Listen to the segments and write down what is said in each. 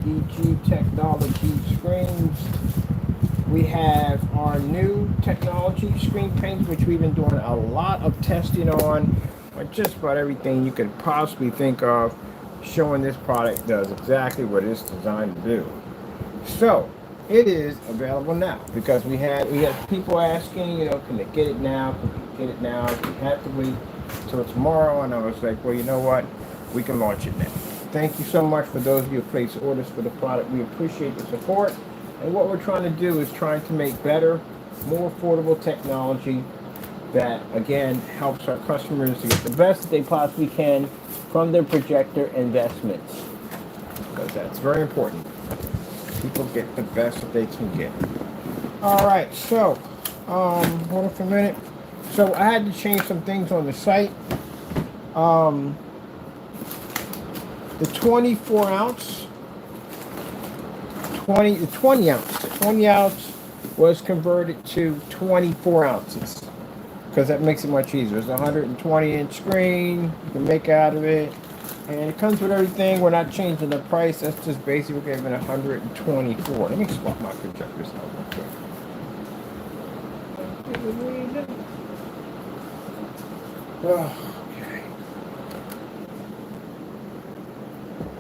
EG Technology screens. We have our new technology screen paints, which we've been doing a lot of testing on just about everything you could possibly think of, showing this product does exactly what it's designed to do. So it is available now because we had people asking, can they get it now? Can we get it now? We have to wait till tomorrow, and I was like, well, you know what? We can launch it now. Thank you so much for those of you who placed orders for the product. We appreciate the support. And what we're trying to do is trying to make better, more affordable technology that, again, helps our customers to get the best that they possibly can from their projector investments. Because that's very important. People get the best that they can get. All right, so, hold on for a minute. So I had to change some things on the site. The 24 ounce, 20 ounce was converted to 24 ounces because that makes it much easier. It's a 120-inch screen. You can make out of it. And it comes with everything. We're not changing the price. That's just basically we're giving 124. Let me swap my projectors out real quick. Okay.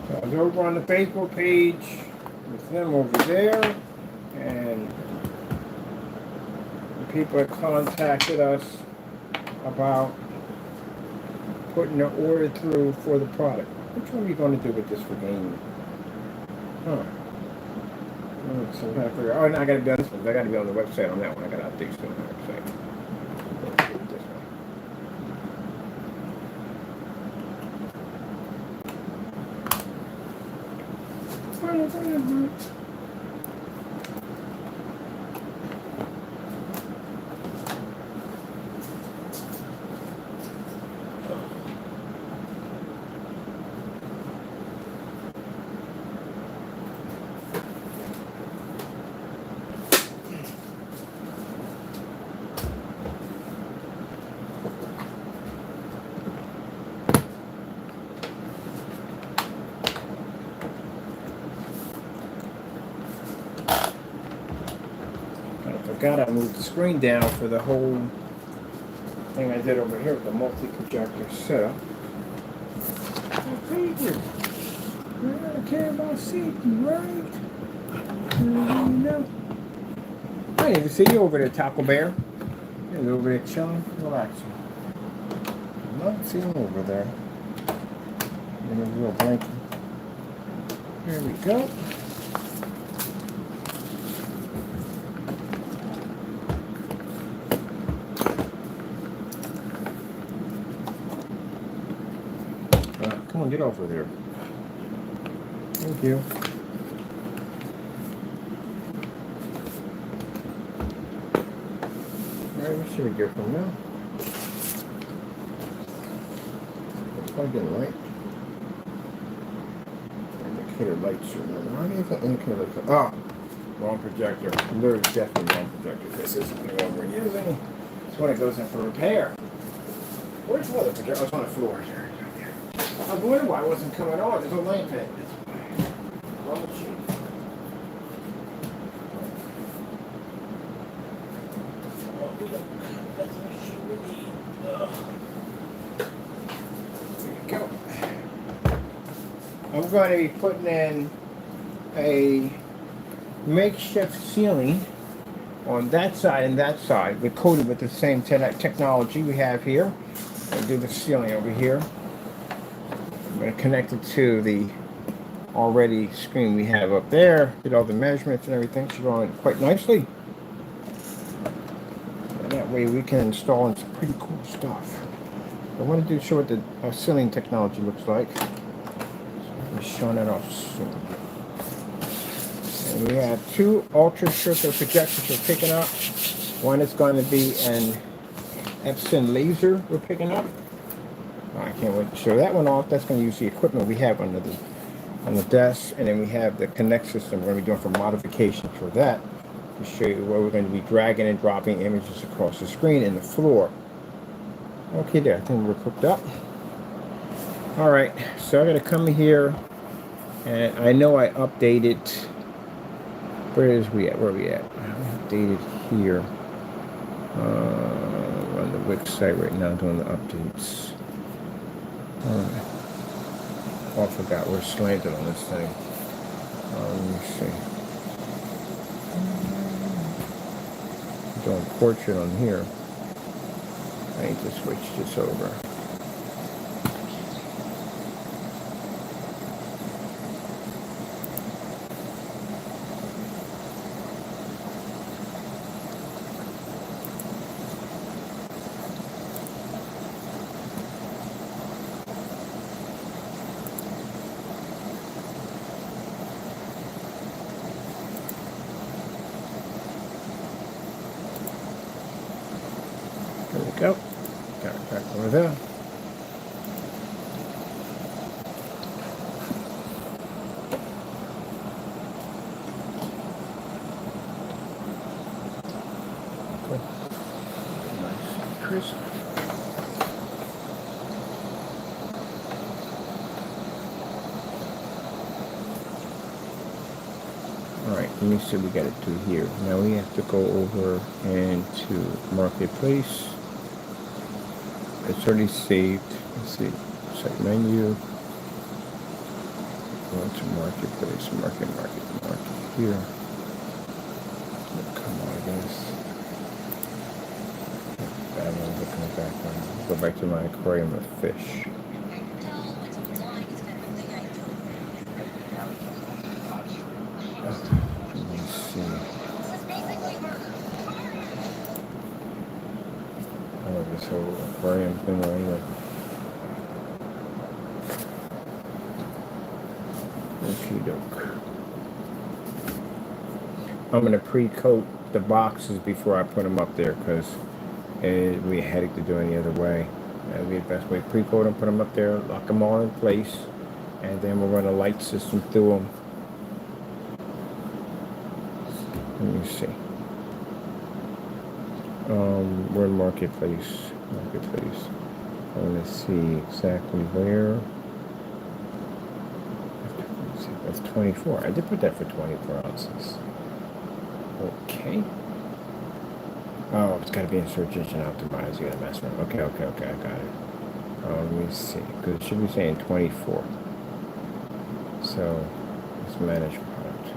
So I was over on the Facebook page with them over there, and the people have contacted us about putting an order through for the product. Which one are we going to do with this for gaming? Huh. So I'm trying to figure out. Oh, no, I got to be on this one. I got to be on the website on that one. I got to update still on the website. Let's do it this one. Forgot I moved the screen down for the whole thing I did over here with the multi-projector setup. Thank you. You gotta care about safety, right? No. I didn't even see you over there, Taco Bear. You're over there chilling, relaxing. I'm not seeing you over there. In a real blanket. There we go. Come on, get over there. Thank you. Alright, what should we get from now? It's plugged in, right? Indicator lights are not even indicator lights. Oh, wrong projector. There's definitely wrong projector. This isn't the one we're using. It's when it goes in for repair. Where's the other projector? Oh, it's on the floor here. I was wondering why it wasn't coming on. There's a lamp in it. Wrong machine. That's the machine we need. There we go. I'm going to be putting in a makeshift ceiling on that side and that side. We're coated with the same technology we have here. I'll do the ceiling over here. I'm going to connect it to the already screen we have up there. Did all the measurements and everything. Should go on quite nicely. And that way we can install in some pretty cool stuff. I want to show what the ceiling technology looks like. So I'm showing that off soon. And we have two ultra circular projectors we're picking up. One is going to be an Epson laser we're picking up. I can't wait to show that one off. That's going to use the equipment we have on the desk, and then we have the connect system we're going to be doing for modification for that to show you where we're going to be dragging and dropping images across the screen and the floor. Okay, there. I think we're hooked up. All right, so I'm going to come here And I know I updated. Where are we at? I updated here. On the website right now doing the updates. Oh, I forgot we're slanted on this thing. Let me see. Doing portrait on here. I need to switch this over. There we go. Got it back over there. Cool. Nice and crisp. Alright, let me see what we got to do here. Now we have to go over into Marketplace. It's already saved. Let's see. Set menu. Go to Marketplace. Market. Here. Come on, guys. Bad one looking at that one. Go back to my aquarium of fish. Let me see. Oh, this whole aquarium thing right here. Okie doke. I'm going to pre-coat the boxes before I put them up there because it would be a headache to do any other way. That would be the best way. Pre-coat them, put them up there, lock them all in place, and then we'll run a light system through them. Let me see. We're in Marketplace. I want to see exactly where. Let's see, that's 24. I did put that for 24 ounces. Okay. Oh, it's got to be in search engine optimizer. Yeah, that's right. Okay, I got it. Let me see, because it should be saying 24. So let's manage product.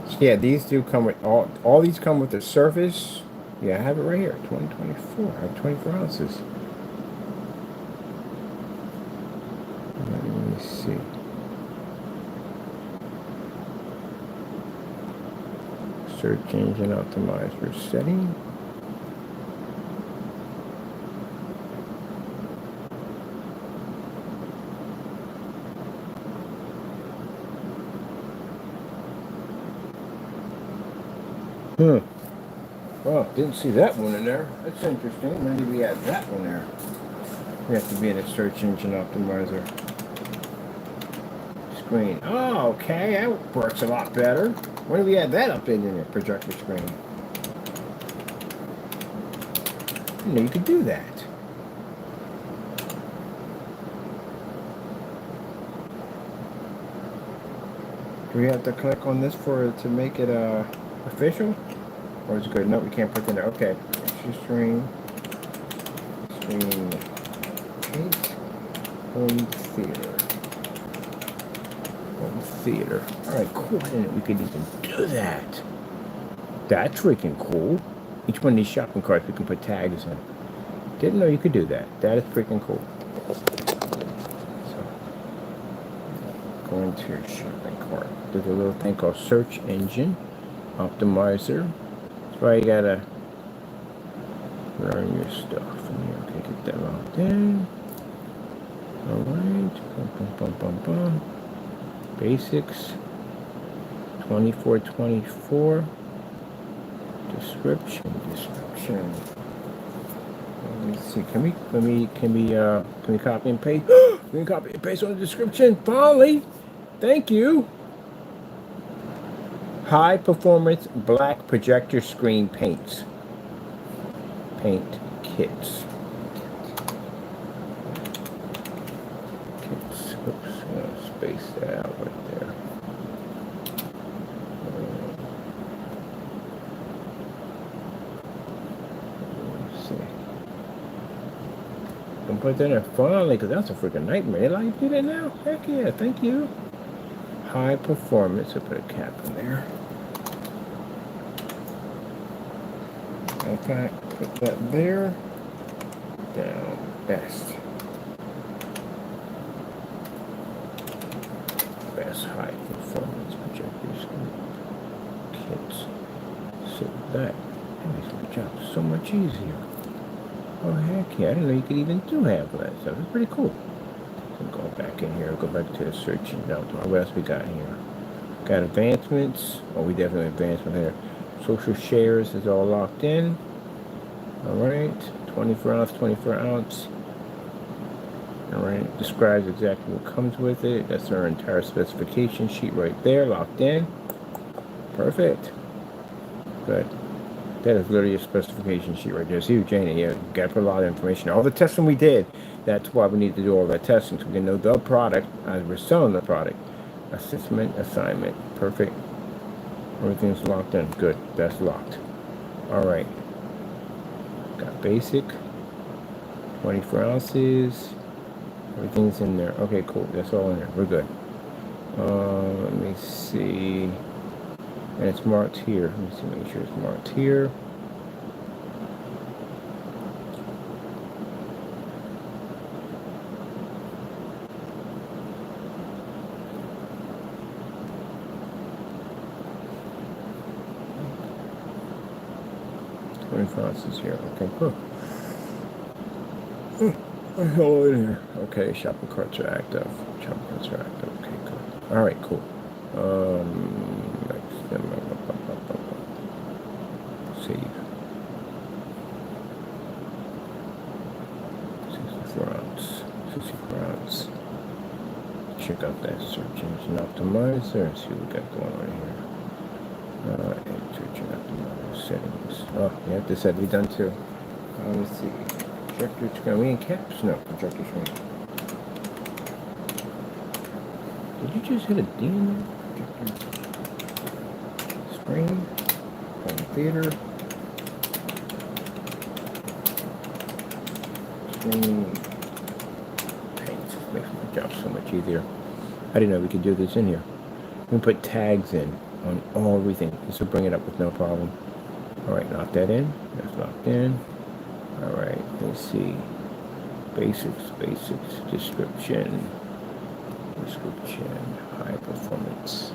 So yeah, these do come with all these come with the Surface. Yeah, I have it right here. 2024. I have 24 ounces. Let me see. Search engine optimizer setting. Well, didn't see that one in there. That's interesting. Maybe we add that one there. We have to be in a search engine optimizer screen. Oh, okay. That works a lot better. When do we add that up in the projector screen? I didn't know you could do that. Do we have to click on this to make it official? Or is it good? No, we can't put it in there. Okay. Extra stream 8 home theater. Alright, cool. I didn't know we could even do that. That's freaking cool. Each one of these shopping carts we can put tags in. Didn't know you could do that. That is freaking cool. So, go into your shopping cart. There's a little thing called search engine optimizer. That's why you gotta learn your stuff. Okay, get that locked in. Alright. Basics. 2424. Description. Let me see. Can we copy and paste? Can we copy and paste on the description? Finally. Thank you. High performance black projector screen paints. Paint kits. Oops, I'm gonna space that out right there. Let's see. Don't put that in there finally, because that's a freaking nightmare. They let you do that now? Heck yeah, thank you. High performance. I'll put a cap in there. Okay, put that there. Down. Best. Best high performance projectors kits. So that makes my job so much easier. Oh heck yeah, I didn't know you could even do half of that stuff. It's pretty cool. So go back in here, go back to the searching. Now, what else we got here? Got advancements. Oh, we definitely have advancement here. Social shares is all locked in. Alright, 24 ounce, 24 ounce. Alright, describes exactly what comes with it. That's our entire specification sheet right there, locked in. Perfect. Good. That is literally a specification sheet right there. See, Janie, yeah, got to put a lot of information. All the testing we did, that's why we need to do all that testing, so we can know the product as we're selling the product. Assessment, assignment. Perfect. Everything's locked in. Good. That's locked. Alright. Got basic. 24 ounces. Everything's in there. Okay, cool. That's all in there. We're good. Let me see. And it's marked here. Let me see, make sure it's marked here. Ounces here. Okay, cool. Oh, in here. Okay, shopping carts are active. Shopping carts are active. Okay, cool. All right, cool. Save. 64 ounce. 64 ounce. Check out that search engine optimizer and see what we got going on here. And search engine optimizer settings. Oh, yeah, this had to be done too. Let's see. Projector screen. We in caps? No, projector screen. Did you just hit a D in there? Projector screen. Home theater. Screen. Paint. Makes my job so much easier. I didn't know we could do this in here. We can put tags in on everything. This will bring it up with no problem. Alright, lock that in. That's locked in. Alright, let's see. Basics, description, high performance.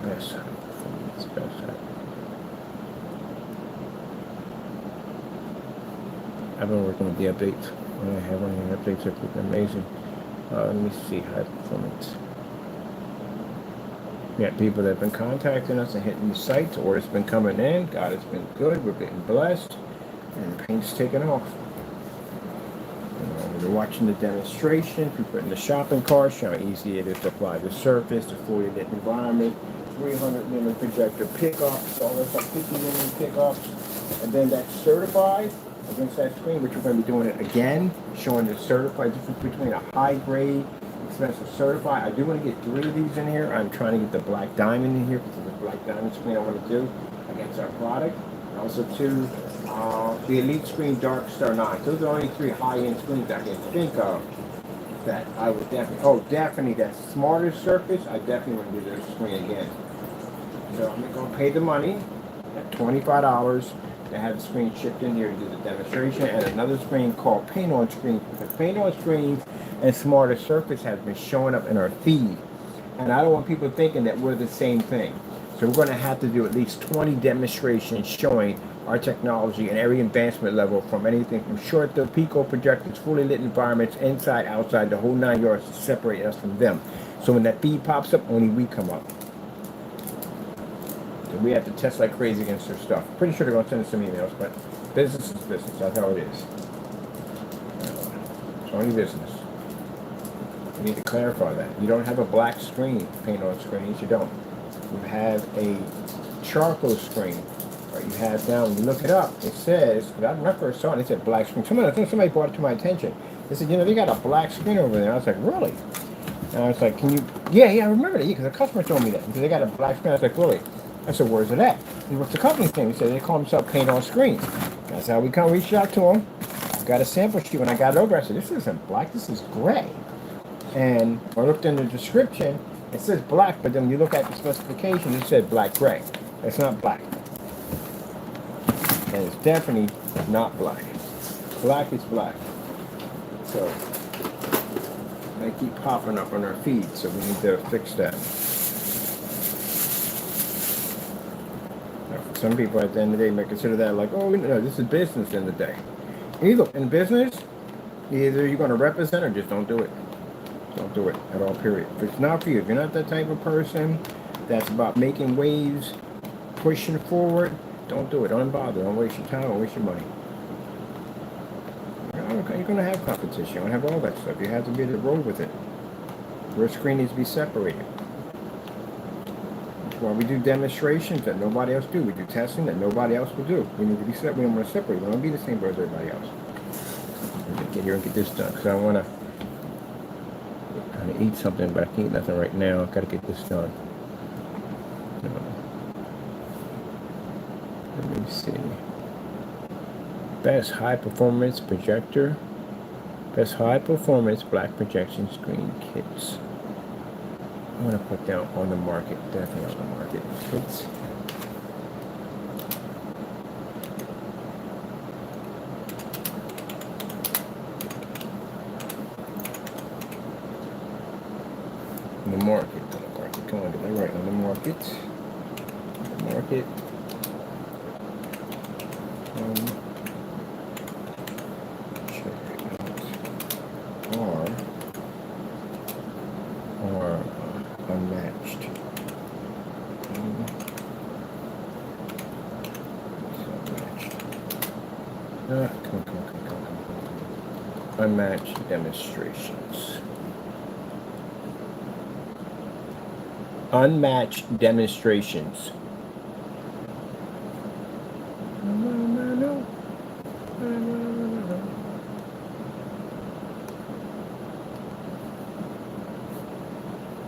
Best high performance, best high. I've been working with the updates. I have one of the updates are freaking amazing. Let me see, high performance. We got people that have been contacting us and hitting the sites, or it's been coming in. God, it's been good. We're getting blessed, and the paint's taking off. We're watching the demonstration. We put in the shopping cart, showing how easy it is to apply the surface, the fully lit environment, 300 mm projector pickups, all that stuff, 50 mm pickups, and then that's certified against that screen, which we're going to be doing it again, showing the certified difference between a high grade expensive certified. I do want to get 3 of these in here. I'm trying to get the black diamond in here because it's a black diamond screen I want to do against our product. Also, too, the Elite Screen Dark Star 9. Those are only 3 high-end screens I can think of that I would definitely. Oh, definitely that smarter surface. I definitely want to do this screen again. So I'm going to pay the money at $25 to have the screen shipped in here to do the demonstration, and another screen called Paint On Screens, because Paint On Screens and Smarter Surface has been showing up in our feed, and I don't want people thinking that we're the same thing. So we're going to have to do at least 20 demonstrations showing our technology and every advancement level, from anything from short to pico projectors, fully lit environments, inside, outside, the whole 9 yards, to separate us from them. So when that feed pops up, only we come up. We have to test like crazy against their stuff. Pretty sure they're going to send us some emails, but business is business. That's how it is. It's only business. We need to clarify that. You don't have a black screen, Paint On Screens. You don't. You have a charcoal screen right What you have down, when you look it up, it says, when I first saw it, it said black screen. Somebody brought it to my attention. They said, you know, they got a black screen over there. I was like, really? And I was like, can you, yeah, I remember that, because the customer told me that, because they got a black screen. I was like, really? I said, where's it at? He said, what's the company's name? He said, they call themselves Paint on Screens. That's how we reached out to them. Got a sample sheet. When I got it over, I said, this isn't black, this is gray. And I looked in the description, it says black, but then when you look at the specification, it said black gray. It's not black. And it's definitely not black. Black is black. So they keep popping up on our feed, so we need to fix that. Now, for some people at the end of the day may consider that like, oh no, this is business at the end of the day. Either in business, either you're going to represent or just don't do it. Don't do it at all, period. If it's not for you, if you're not that type of person that's about making waves, pushing forward, don't do it. Don't bother. Don't waste your time. Don't waste your money. You're going to have competition. You're going to have all that stuff. You have to be able to roll with it. Your screen needs to be separated. That's why we do demonstrations that nobody else do. We do testing that nobody else will do. We need to be separate. We don't want to separate. We don't want to be the same as everybody else. Get here and get this done, because I want to eat something, but I can't eat nothing right now. I've got to get this done. Let me see. Best high performance projector. Best high performance black projection screen kits. I'm going to put down on the market. Definitely on the market. Kits. On the market. Come on, get that right. On the market. Market. Unmatched. Unmatched demonstrations. Unmatched demonstrations.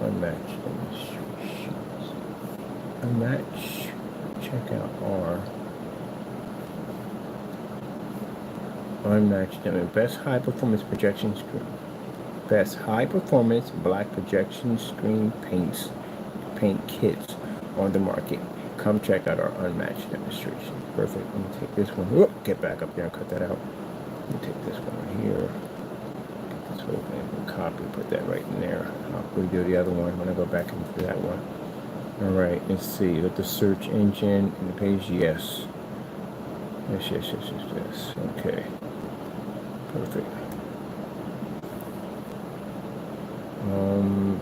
Unmatched demonstrations. Unmatched. Check out R. Unmatched demo. Best high performance projection screen. Best high performance black projection screen paint kits on the market. Come check out our unmatched demonstration. Perfect. Let me take this one. Whoop, get back up there and cut that out. Let me take this one here. Get this whole thing. Copy. Put that right in there. I'll redo the other one when I go back into that one. All right. Let's see. Let the search engine and the page. Yes. Yes. Okay. Perfect.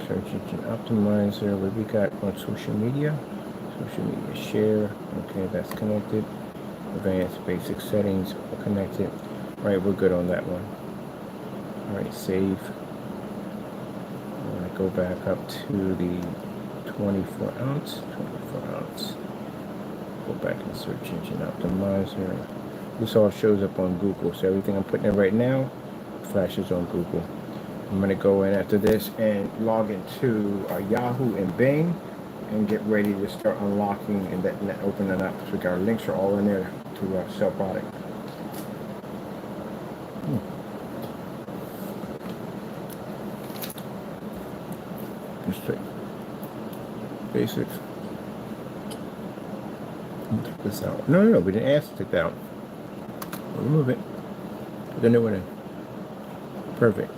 Search engine optimizer. What we got on social media? Social media share. Okay, that's connected. Advanced basic settings are connected. All right, we're good on that one. All right, save. I'm gonna go back up to the 24 ounce. Go back in search engine optimizer. This all shows up on Google, so everything I'm putting in right now flashes on Google. I'm going to go in after this and log into Yahoo and Bing and get ready to start unlocking and opening up. So our links are all in there to sell product. Just take basics. Take this out. No, we didn't ask to take that out. Remove it. Put the new one in. Perfect.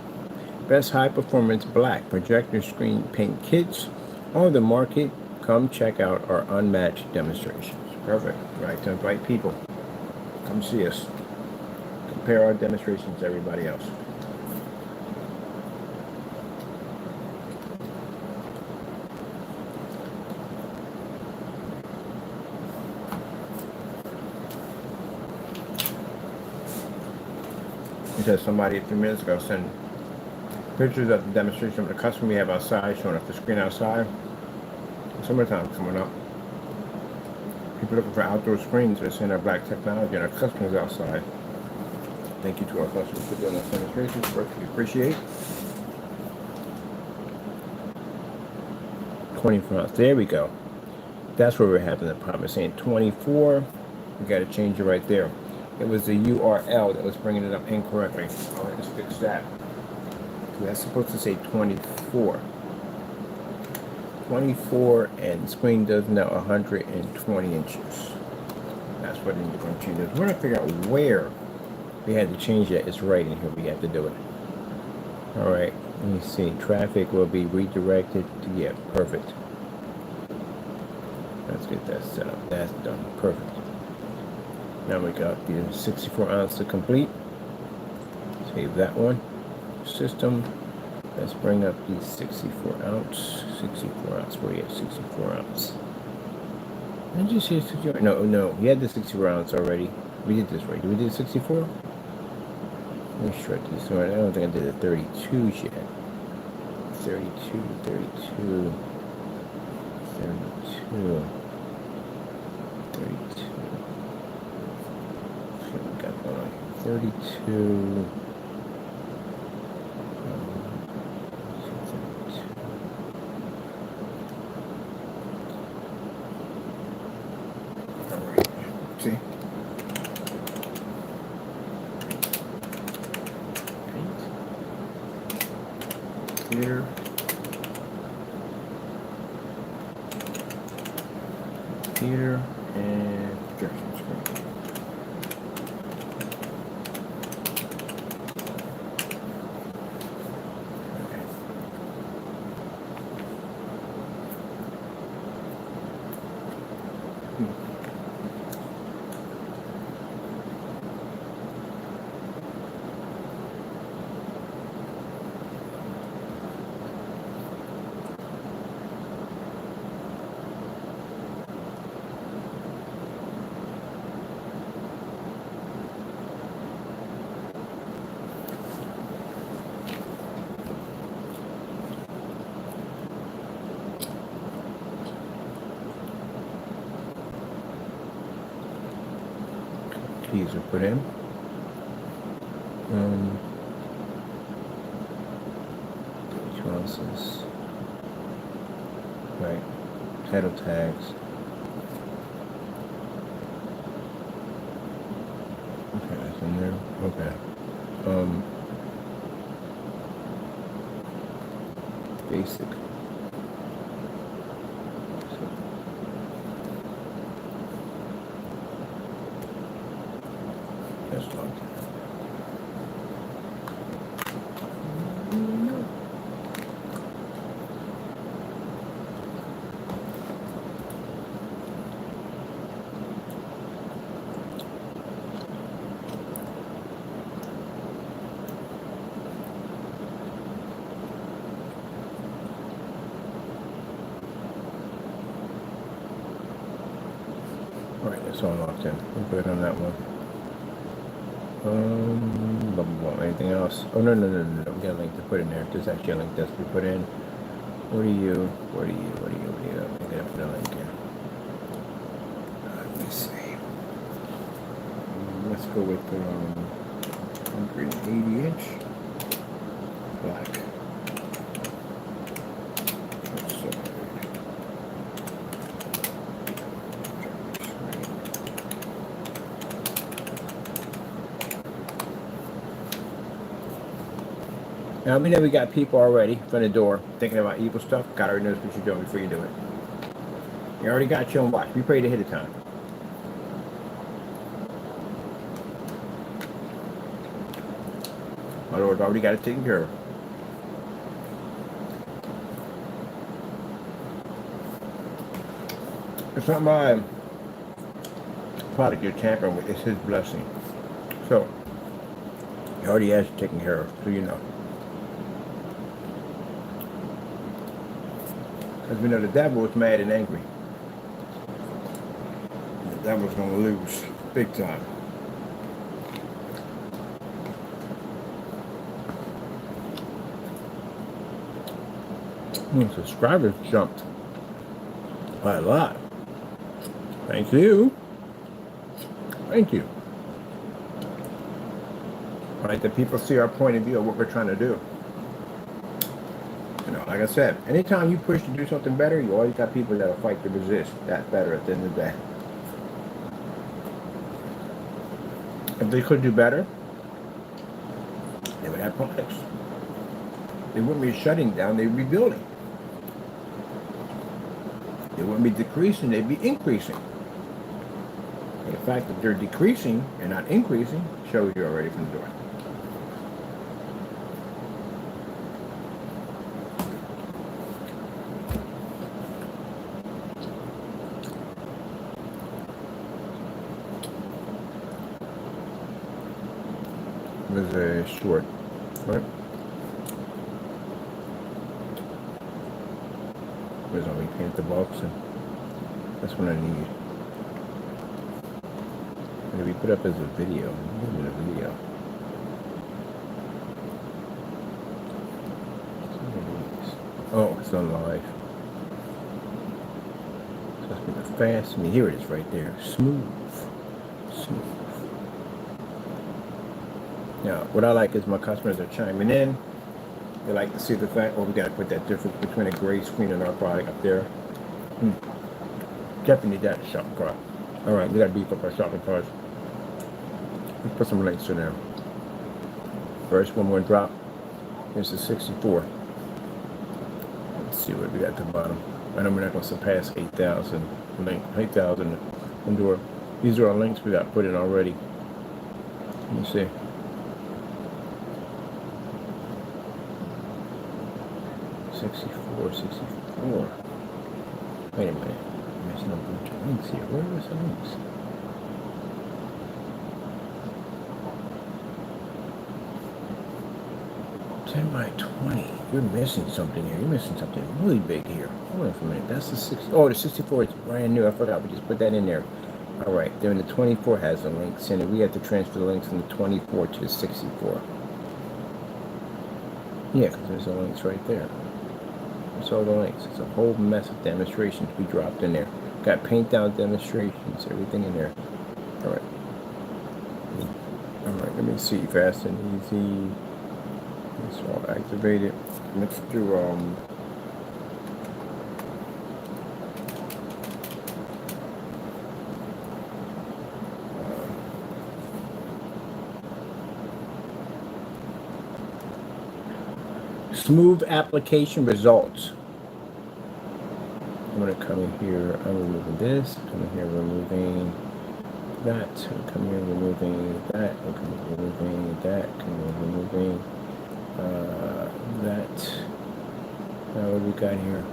Best high performance black projector screen paint kits on the market. Come check out our unmatched demonstrations. Perfect. Right, to invite people. Come see us. Compare our demonstrations to everybody else. Because somebody a few minutes ago sent pictures of the demonstration of the customer we have outside, showing us the screen outside. Summertime coming up. People looking for outdoor screens. We're seeing our black technology and our customers outside. Thank you to our customers for doing that demonstration. Work we appreciate. 24 ounce. There we go. That's where we're having the problem. It's saying 24. We got to change it right there. It was the URL that was bringing it up incorrectly. All right, let's fix that. So that's supposed to say 24. 24, and the screen does now 120 inches. That's what we're going to change. We're going to figure out where we had to change that. It's right in here. We have to do it. All right. Let me see. Traffic will be redirected to, yeah, perfect. Let's get that set up. That's done. Perfect. Now we got the 64 ounce to complete. Save that one. System. Let's bring up the 64 ounce. 64 ounce. Where are you at? 64 ounce. Did you say 64? No. We had the 64 ounce already. We did this right. Did we do 64? Let me short these. I don't think I did the 32 yet. 32. 32. So we got one on here. 32. See? Here. Theater and projection screen. Keys are put in. Ounces. Right. Title tags. Okay, that's in there. Okay. Basic. That's locked. Alright, that's all locked in. We're good on that one. Blah, blah, blah. Anything else? Oh, no. We got a link to put in there. There's actually a link that's to be put in. What are you? I gotta put a link in. Let me see. Let's go with 180 inch black. Now, we know we got people already from the door thinking about evil stuff. God already knows what you're doing before you do it. You already got your own watch. Be prayed ahead of time. My Lord's already got it taken care of. It's not my product you're tampering with. It's His blessing. So, He already has it taken care of, so you know. Because we know the devil is mad and angry. The devil's going to lose big time. Subscribers jumped by a lot. Thank you. Thank you. All right, the people see our point of view of what we're trying to do. You know, like I said, anytime you push to do something better, you always got people that'll fight to resist that better at the end of the day. If they could do better, they would have products. They wouldn't be shutting down, they'd be building. They wouldn't be decreasing, they'd be increasing. And the fact that they're decreasing and not increasing shows you already from the door. It was a short, right? Was only paint the box, and that's what I need. And if we put up as a video, a video. Oh, it's on live. So it's been fast. I mean, here it is right there. Smooth. Now, what I like is my customers are chiming in. They like to see the fact, oh, we got to put that difference between a gray screen and our product up there. Definitely need that shopping cart. All right, we got to beef up our shopping carts. Let's put some links in there. First one more drop. Here's the 64. Let's see what we got at the bottom. I know we're not going to surpass 8,000 link, 8,000 indoor. These are our links we got put in already. Let me see. $64. Wait a minute. I'm missing a bunch of links here. Where was the links? $10 by 20. You're missing something here. You're missing something really big here. Hold on for a minute. That's the 60. Oh, the 64 is brand new. I forgot. We just put that in there. All right. Then the 24 has the links in it. We have to transfer the links from the 24 to the 64. Yeah, because there's the links right there. All the links. It's a whole mess of demonstrations we dropped in there. Got paint down demonstrations, everything in there. Alright. Alright, let me see. Fast and easy. It's all activated. Let's do smooth application results. I'm going to come in here, I'm removing this, come in here, removing that, come here, removing that, come here, removing that, come here, removing that. What do we got here?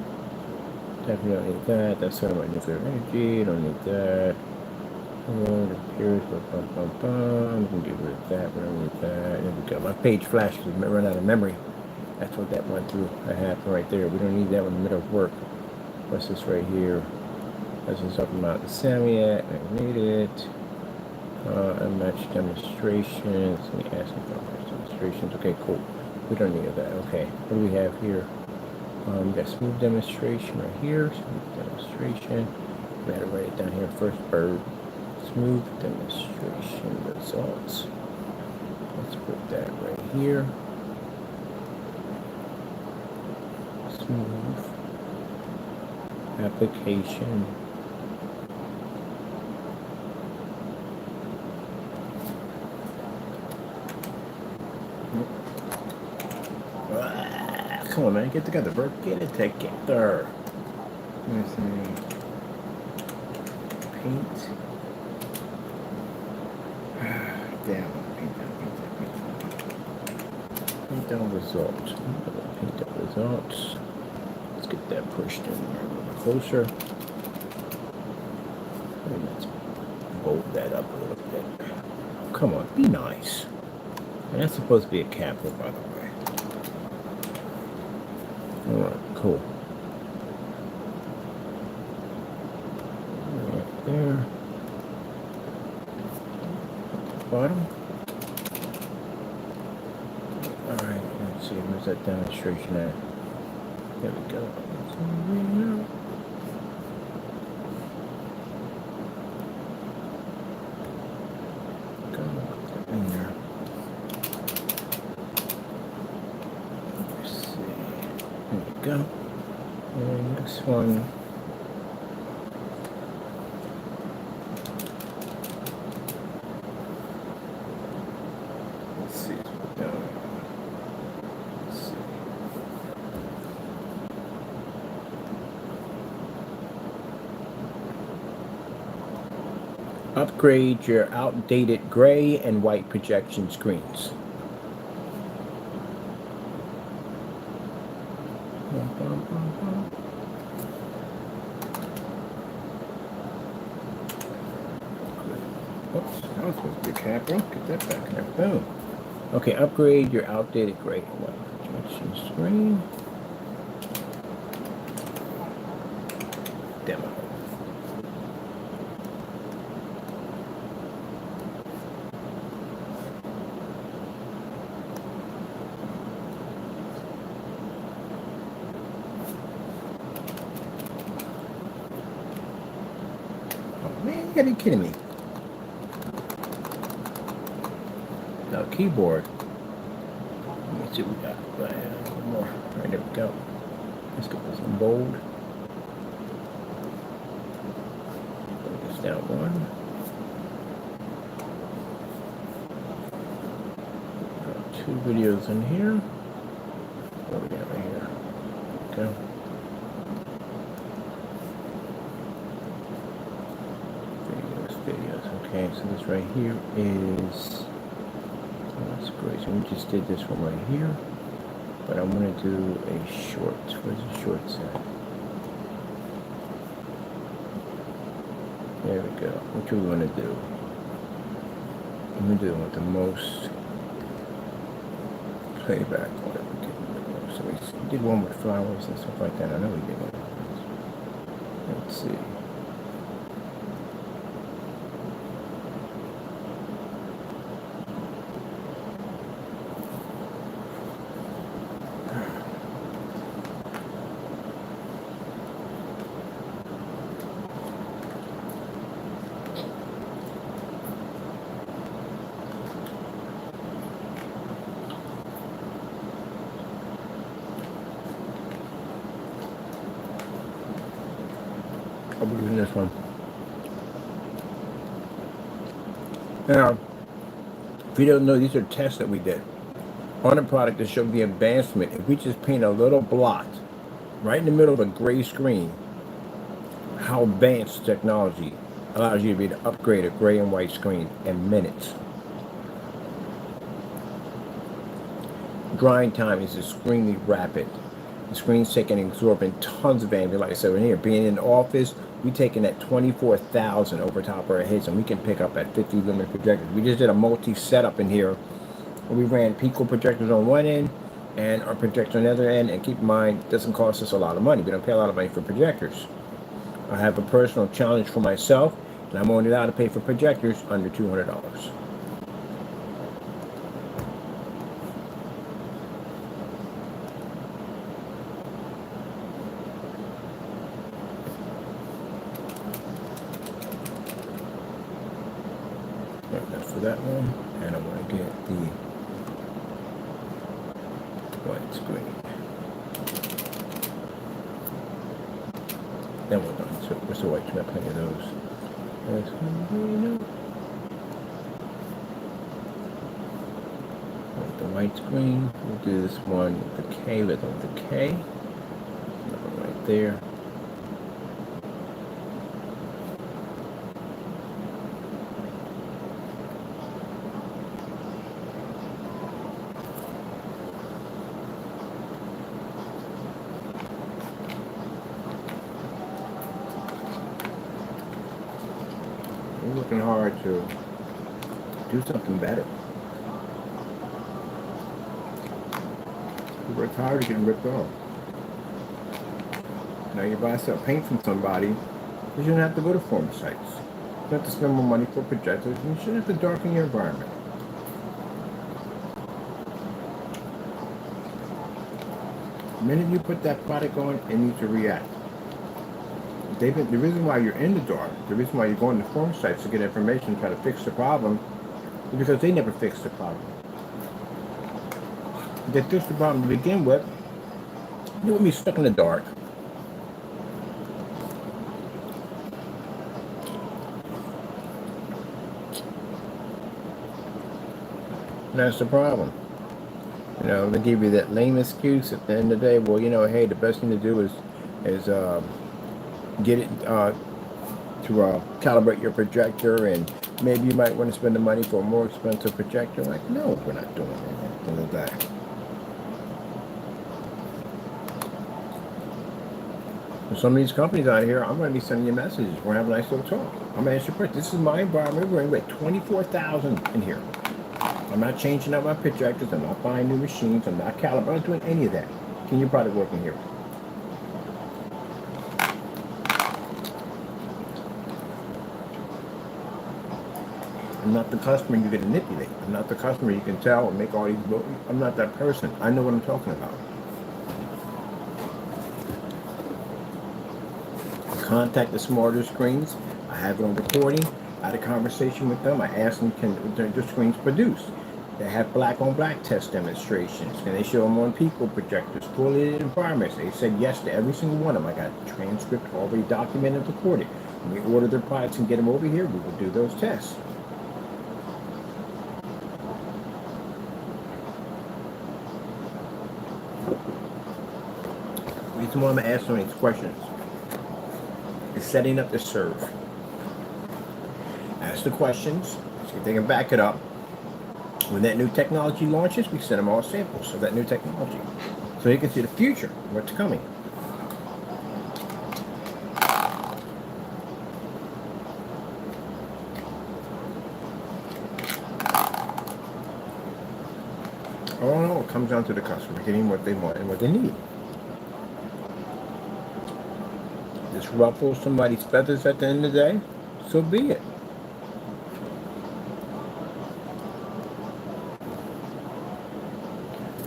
Definitely don't need that, that's sort of my nuclear energy, don't need that. It appears, we can get rid of that, we don't need that. There we go, my page flashed because we run out of memory. That's what that went through. That happened right there. We don't need that one in the middle of work. What's this right here? That's just talking about the Samiat. I need it. Unmatched demonstrations. Let me ask you for unmatched demonstrations. Okay, cool. We don't need that. Okay. What do we have here? We got smooth demonstration right here. Smooth demonstration. We had to write it down here first. Bird. Smooth demonstration results. Let's put that right here. Smooth application. Come on, man, get together, bro. Get it together. Let me see. Paint. Damn. Paint down results. Paint down results. Let's get that pushed in there a little closer. And let's bolt that up a little bit. Come on, be nice. And that's supposed to be a capital, by the way. Alright, cool. Right there. Bottom. Alright, let's see, where's that demonstration at? There we go. go. And next one. Let's see. Let's see. Upgrade your outdated gray and white projection screens. Oops, that was supposed to be a capper. Get that back there. Boom. Okay, upgrade your outdated gray and white projection screen. Demo. Oh man, you gotta be kidding me. Now keyboard. Let me see what we got. One more. Alright, there we go. Let's get this in bold. Put this down one. Got 2 videos in here. What do we got right here? Okay. Videos. Okay, so this right here is. That's great. So we just did this one right here, but I'm going to do a short. Where's the short set? There we go. What do we want to do? I'm going to do it with the most playback. So we did one with flowers and stuff like that. I know we did one. Let's see. I'll be doing this one. Now, if you don't know, these are tests that we did on a product to show the advancement. If we just paint a little blot right in the middle of a gray screen, how advanced technology allows you to be able to upgrade a gray and white screen in minutes. Drying time is extremely rapid. The screen's taking and absorbing tons of energy. Like I said, in here, being in the office, we taking that 24,000 over top of our heads, and we can pick up at 50 lumen projectors. We just did a multi-setup in here. We ran Pico projectors on one end and our projector on the other end. And keep in mind, it doesn't cost us a lot of money. We don't pay a lot of money for projectors. I have a personal challenge for myself, and I'm only allowed to pay for projectors under $200. That's for that one, and I'm going to get the white screen. Then we're done. So what's the white? We got plenty of those. With the white screen, we'll do this one with the K, with the K. Right there. We're working hard to do something better. We work hard to get ripped off. Now you buy some paint from somebody, you shouldn't have to go to forum sites. You don't have to spend more money for projectors, and you shouldn't have to darken your environment. The minute you put that product on, it needs to react. The reason why you're in the dark, the reason why you're going to forum sites to get information, try to fix the problem, is because they never fixed the problem. If they fixed the problem to begin with, You want me stuck in the dark. And that's the problem. You know, they give you that lame excuse at the end of the day. Well, you know, hey, the best thing to do is get it to calibrate your projector, and maybe you might want to spend the money for a more expensive projector. Like, no, we're not doing anything like that. For some of these companies out here, I'm going to be sending you messages. We're going to have a nice little talk. I'm going to ask you a question. This is my environment. We're going to get 24,000 in here. I'm not changing out my projectors. I'm not buying new machines. I'm not calibrating. I'm not doing any of that. Can your product work in here? I'm not the customer you can manipulate. I'm not the customer you can tell and make all these. I'm not that person. I know what I'm talking about. Contact the Smarter Screens. I have it on recording. I had a conversation with them. I asked them, can the screens produce? They have black on black test demonstrations. Can they show them on people projectors, fully lit environments? They said yes to every single one of them. I got a transcript already documented and recorded. When we order their products and get them over here, we will do those tests. The reason why I'm asking these questions is setting up the serve. Ask the questions, see if they can back it up. When that new technology launches, we send them all samples of that new technology, so you can see the future, what's coming. All in all, it comes down to the customer getting what they want and what they need. This ruffles somebody's feathers at the end of the day, so be it.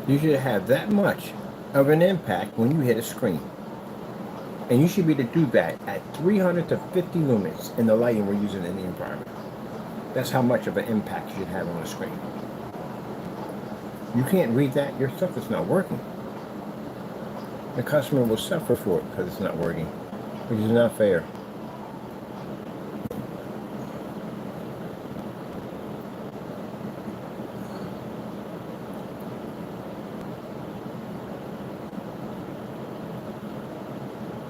You should have that much of an impact when you hit a screen. And you should be able to do that at 300 to 50 lumens in the lighting we're using in the environment. That's how much of an impact you should have on the screen. You can't read that, your stuff is not working. The customer will suffer for it because it's not working, which is not fair.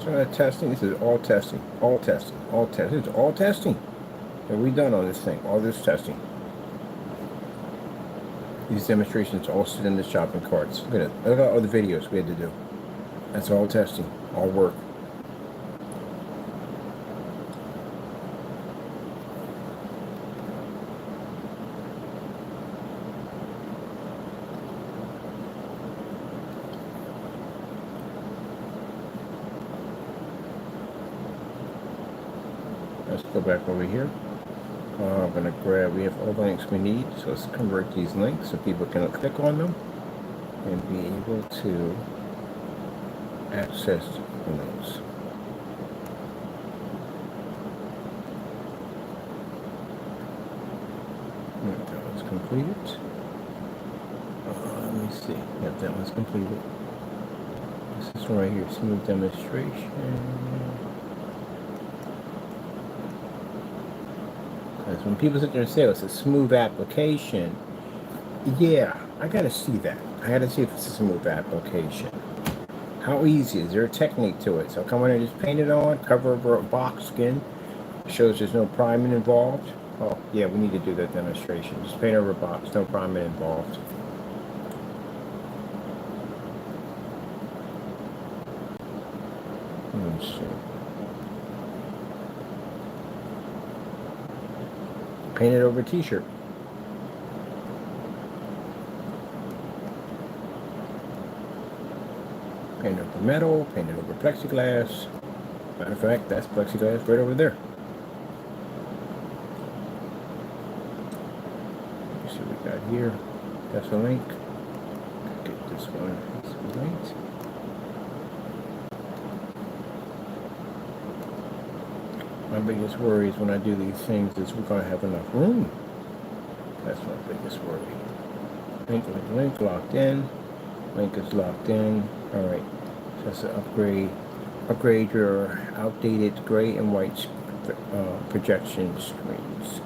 So testing, this is all testing, all testing, all testing. It's all testing that we've done on this thing, all this testing. These demonstrations all sit in the shopping carts. Look at it. Look at all the videos we had to do. That's all testing, all work. Let's go back over here. I'm going to grab, we have all the links we need, so let's convert these links so people can click on them and be able to access the links. That one's completed. Let me see. Yep, that one's completed. This is right here, smooth demonstration. Because when people sit there and say, oh, it's a smooth application, yeah, I gotta see that. I gotta see if it's a smooth application. How easy? Is there a technique to it? So I come in and just paint it on, cover over a box skin, shows there's no priming involved. Oh, yeah, we need to do that demonstration. Just paint over a box, no priming involved. Let's see. Paint it over a t-shirt. Paint over metal, paint it over plexiglass. Matter of fact, that's plexiglass right over there. Let's see what we got here. That's a link. Get this one. That's a link. My biggest worry is when I do these things is we're going to have enough room. That's my biggest worry. Link locked in. Link is locked in. All right. Just to upgrade your outdated gray and white projection screens.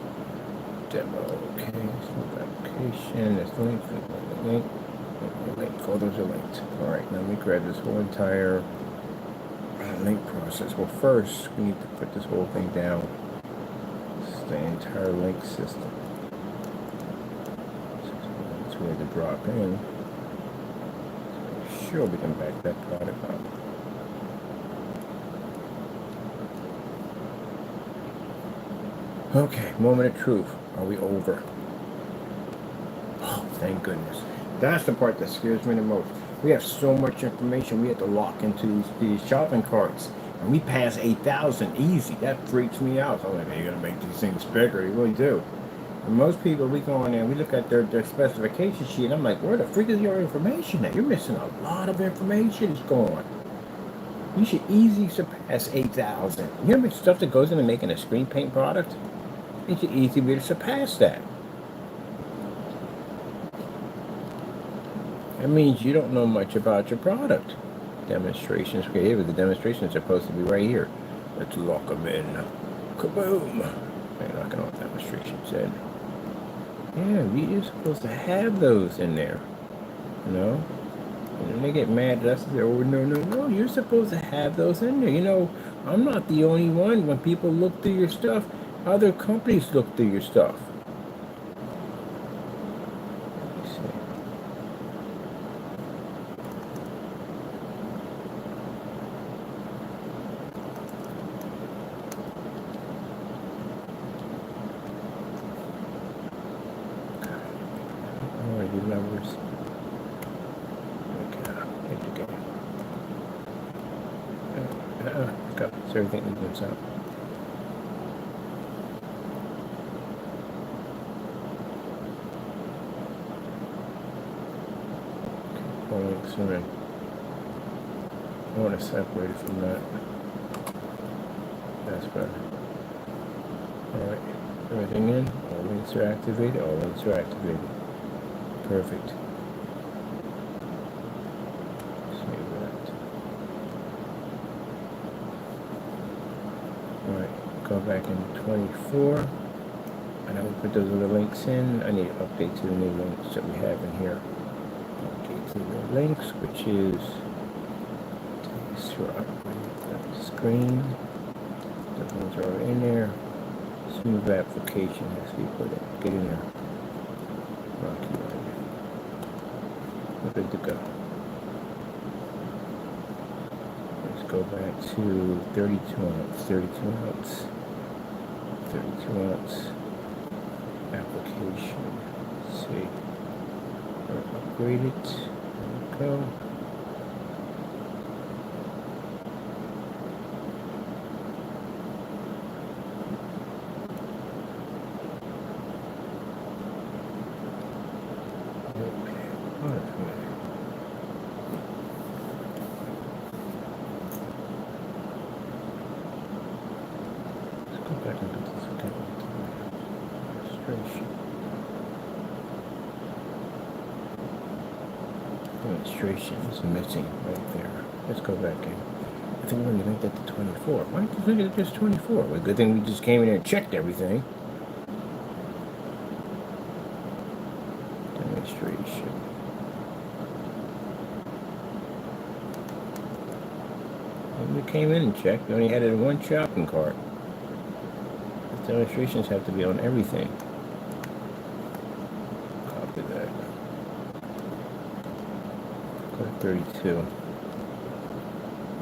Demo, okay, so application, there's link, all those are linked. Alright, now let me grab this whole entire link process. Well, first, we need to put this whole thing down. This is the entire link system. So we have to drop in. So sure, we can back that product up. Okay, moment of truth. Are we over? Oh, thank goodness. That's the part that scares me the most. We have so much information we have to lock into these shopping carts. And we pass 8,000 easy. That freaks me out. So I'm like, they're going to make these things bigger. They really do. And most people, we go in there and we look at their specification sheet. And I'm like, where the freak is your information at? You're missing a lot of information. It's gone. You should easily surpass 8,000. You know how much stuff that goes into making a screen paint product? It should easily be able to surpass that. That means you don't know much about your product. Demonstrations. Okay, here the demonstrations are supposed to be right here. Let's lock them in. Kaboom! They're knocking off demonstrations in. Yeah, you're supposed to have those in there. You know? And then they get mad at us. They're, oh, no. You're supposed to have those in there. You know, I'm not the only one. When people look through your stuff, other companies look through your stuff. Let me see. Alrighty, numbers. Okay, go. So everything moves out. Okay, I want to separate it from that. That's better. Alright, everything in. All links are activated. All links are activated. Perfect. Save that. Alright, go back in 24. And I will put those other links in. I need to update to the new links that we have in here. Update to the links, which is upgrade the screen. The ones are already in there. Smooth application has to be put in. Get in there. We're good to go. Let's go back to 32 ounce. 32 ounce. 32 ounce application. Let's see. Upgrade it. There we go. Demonstration is missing right there. Let's go back in. I think we're going to link that to 24. Why don't you link it to just 24? Well, good thing we just came in here and checked everything. Demonstration. And we came in and checked. We only had it in one shopping cart. The demonstrations have to be on everything. Copy that. 32.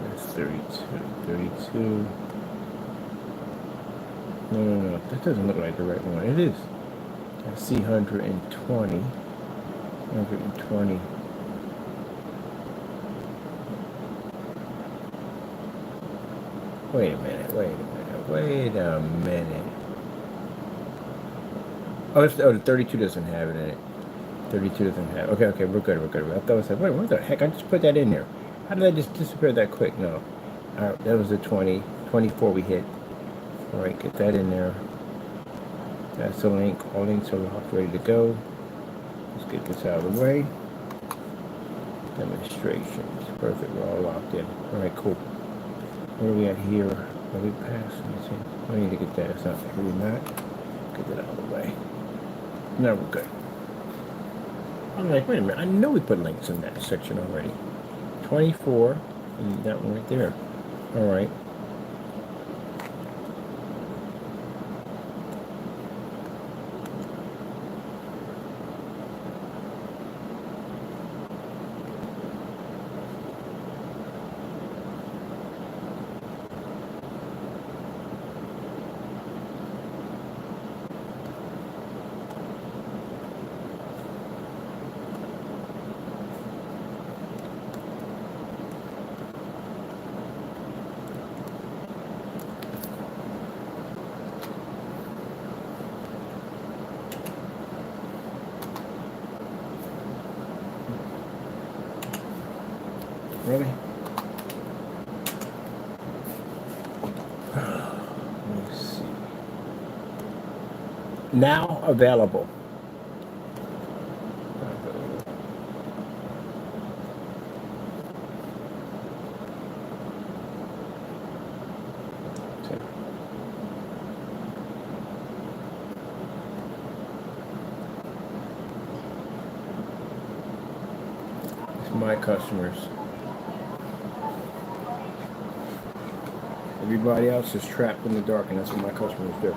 That's 32. 32. No. That doesn't look like the right one. It is. I see 120. 120. Wait a minute. Oh, the 32 doesn't have it in it. 32 doesn't have. Okay, we're good. I thought I said, wait, what the heck? I just put that in there. How did that just disappear that quick? No. Alright, that was the 20. 24 we hit. Alright, get that in there. That's the link. All links are locked, ready to go. Let's get this out of the way. Demonstrations. Perfect. We're all locked in. All right, cool. Where are we at here? Are we past? Let me see. I need to get that. It's not really not. Get that out of the way. No, we're good. I'm like, wait a minute. I know we put links in that section already. 24. And that one right there. All right. Really? Let me see. Now available. It's my customers. Everybody else is trapped in the dark, and that's what my customers do.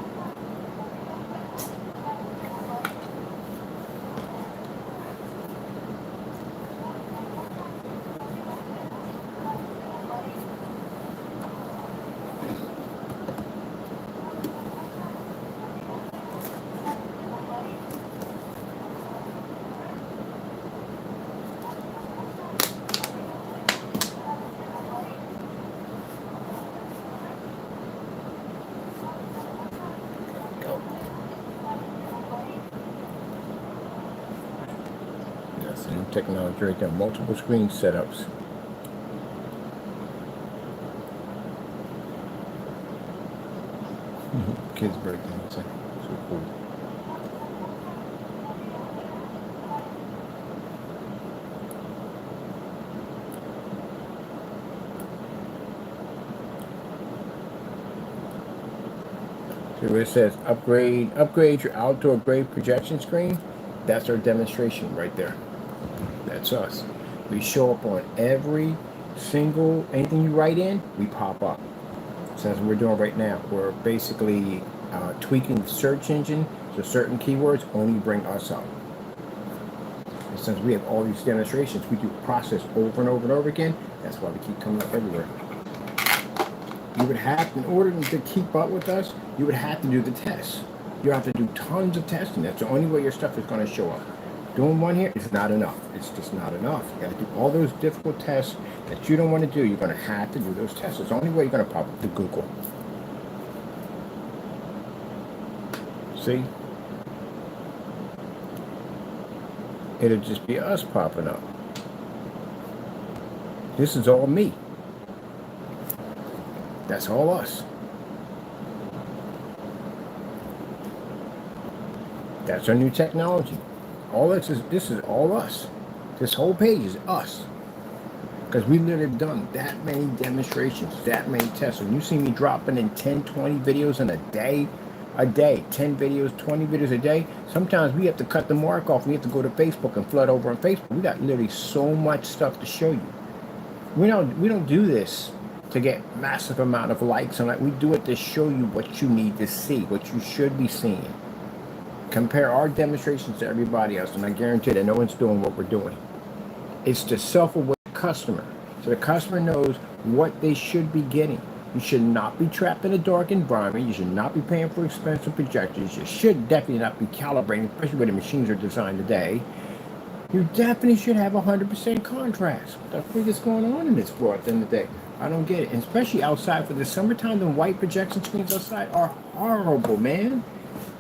That's the new technology right there. Multiple screen setups. Kids' birthday. That's so cool. See where it says upgrade your outdoor grade projection screen. That's our demonstration right there. That's us. We show up on every single, anything you write in, we pop up. So that's what we're doing right now. We're basically tweaking the search engine so certain keywords only bring us up. And since we have all these demonstrations, we do process over and over and over again. That's why we keep coming up everywhere. You would have, in order to keep up with us, you would have to do the tests. You have to do tons of testing. That's the only way your stuff is going to show up. Doing one here is not enough. It's just not enough. You got to do all those difficult tests that you don't want to do. You're going to have to do those tests. It's the only way you're going to pop up to Google. See? It'll just be us popping up. This is all me. That's all us. That's our new technology. All this is all us. This whole page is us. Because we literally have done that many demonstrations, that many tests. When you see me dropping in 10, 20 videos in a day, 10 videos, 20 videos a day, sometimes we have to cut the mark off. We have to go to Facebook and flood over on Facebook. We got literally so much stuff to show you. We don't do this to get massive amount of likes on it. We do it to show you what you need to see, what you should be seeing. Compare our demonstrations to everybody else, and I guarantee that no one's doing what we're doing. It's to self-aware customer, so the customer knows what they should be getting. You should not be trapped in a dark environment. You should not be paying for expensive projectors. You should definitely not be calibrating, especially where the machines are designed today. You definitely should have 100% contrast. What the freak is going on in this world at the end of the day? I don't get it. And especially outside for the summertime, the white projection screens outside are horrible, man.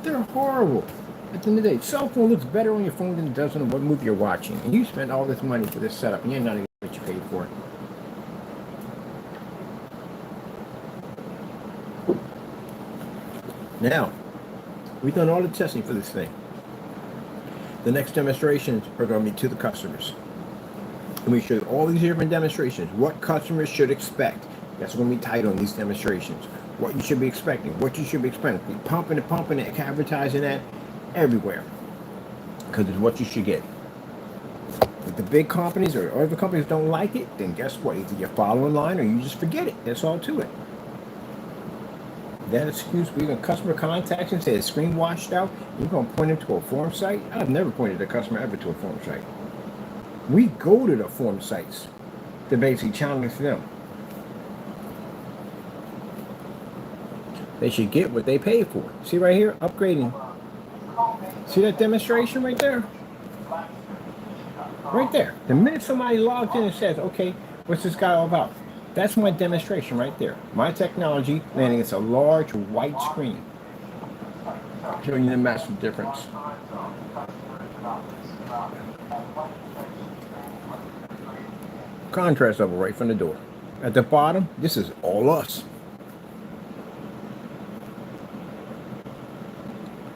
They're horrible. At the end of the day, cell phone looks better on your phone than it does on what movie you're watching. And you spend all this money for this setup, and you're not even what you paid for it. Now, we've done all the testing for this thing. The next demonstrations are going to be to the customers. And we show you all these different demonstrations, what customers should expect. That's when we title these demonstrations. What you should be expecting, what you should be expecting. Be pumping it, advertising that everywhere. Because it's what you should get. If the big companies or other companies don't like it, then guess what? Either you follow in line or you just forget it. That's all to it. That excuse for even customer contacts and say the screen washed out, you're going to point them to a form site? I've never pointed a customer ever to a form site. We go to the form sites to basically challenge them. They should get what they pay for. See right here, upgrading. See that demonstration right there? Right there. The minute somebody logs in and says, okay, what's this guy all about? That's my demonstration right there. My technology landing it's a large white screen. Showing you the massive difference. Contrast level right from the door. At the bottom, this is all us.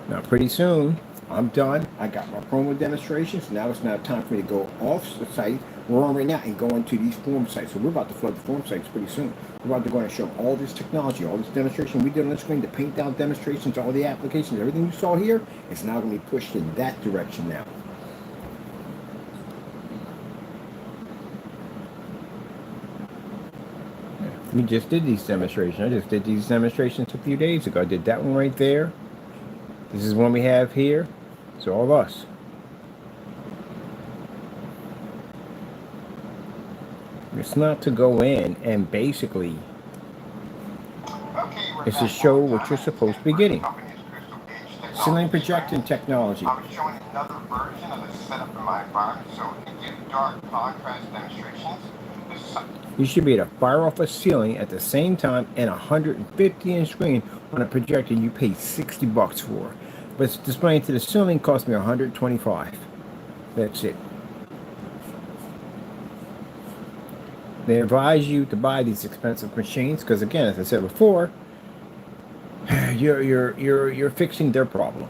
Now pretty soon, I'm done. I got my promo demonstrations. Now it's not time for me to go off the site. We're on right now and go into these form sites. So we're about to flood the form sites pretty soon. We're about to go and show all this technology, all this demonstration we did on the screen, the paint down demonstrations, all the applications, everything you saw here, it's now going to be pushed in that direction now. We just did these demonstrations. I just did these demonstrations a few days ago. I did that one right there. This is one we have here. It's all us. It's not to go in and basically, it's to show what you're supposed to be getting. Ceiling projecting technology. I was showing another version of the setup in my environment, so we do dark contrast demonstrations. You should be able to fire off a ceiling at the same time and a 150-inch screen on a projector you paid $60 for. But displaying to the ceiling cost me $125. That's it. They advise you to buy these expensive machines because, again, as I said before, you're fixing their problem.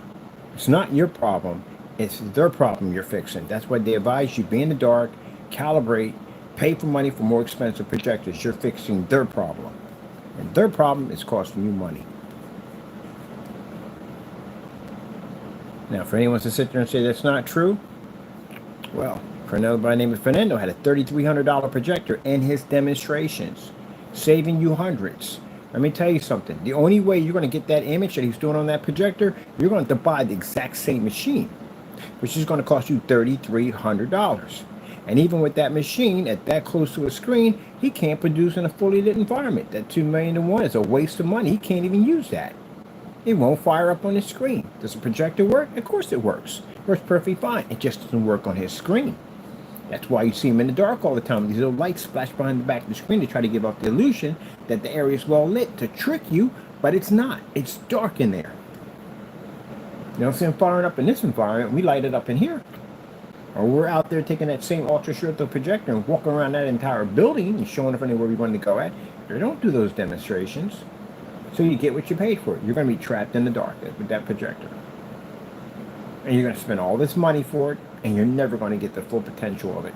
It's not your problem; it's their problem you're fixing. That's why they advise you be in the dark, calibrate, pay for money for more expensive projectors. You're fixing their problem, and their problem is costing you money. Now, for anyone to sit there and say that's not true, well, Fernando by the name of Fernando had a $3,300 projector in his demonstrations, saving you hundreds. Let me tell you something. The only way you're going to get that image that he's doing on that projector, you're going to buy the exact same machine, which is going to cost you $3,300. And even with that machine at that close to a screen, he can't produce in a fully lit environment. That $2 million to 1 is a waste of money. He can't even use that. It won't fire up on his screen. Does the projector work? Of course it works. It works perfectly fine. It just doesn't work on his screen. That's why you see him in the dark all the time. These little lights splash behind the back of the screen to try to give off the illusion that the area is well lit to trick you, but it's not. It's dark in there. You don't see him firing up in this environment. We light it up in here. Or we're out there taking that same ultra short projector and walking around that entire building and showing up anywhere we want to go at. They don't do those demonstrations. So you get what you paid for. You're going to be trapped in the dark with that projector. And you're going to spend all this money for it, and you're never going to get the full potential of it.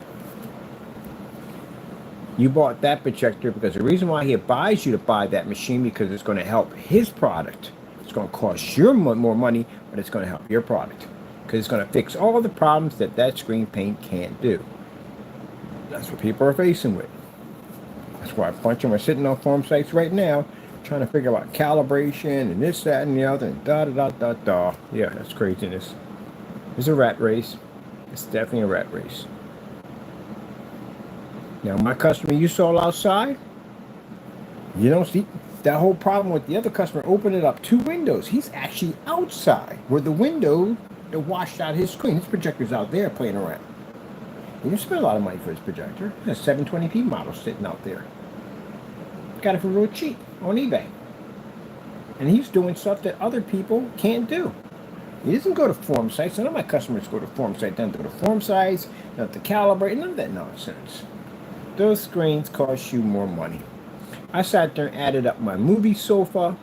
You bought that projector because the reason why he advised you to buy that machine because it's going to help his product. It's going to cost you more money, but it's going to help your product. Because it's going to fix all the problems that screen paint can't do. That's what people are facing with. That's why a bunch of them are sitting on forum sites right now trying to figure out calibration and this, that, and the other, and da-da-da-da-da. Yeah, that's craziness. It's a rat race. It's definitely a rat race. Now, my customer you saw outside, you don't see that whole problem with the other customer opening up 2 windows. He's actually outside where the window that washed out his screen. His projector's out there playing around. He didn't spend a lot of money for his projector. There's a 720p model sitting out there. Got it for real cheap on eBay. And he's doing stuff that other people can't do. He doesn't go to forum sites. None of my customers go to forum sites. They don't go to forum sites. They don't have to calibrate. None of that nonsense. Those screens cost you more money. I sat there and added up my movie sofa,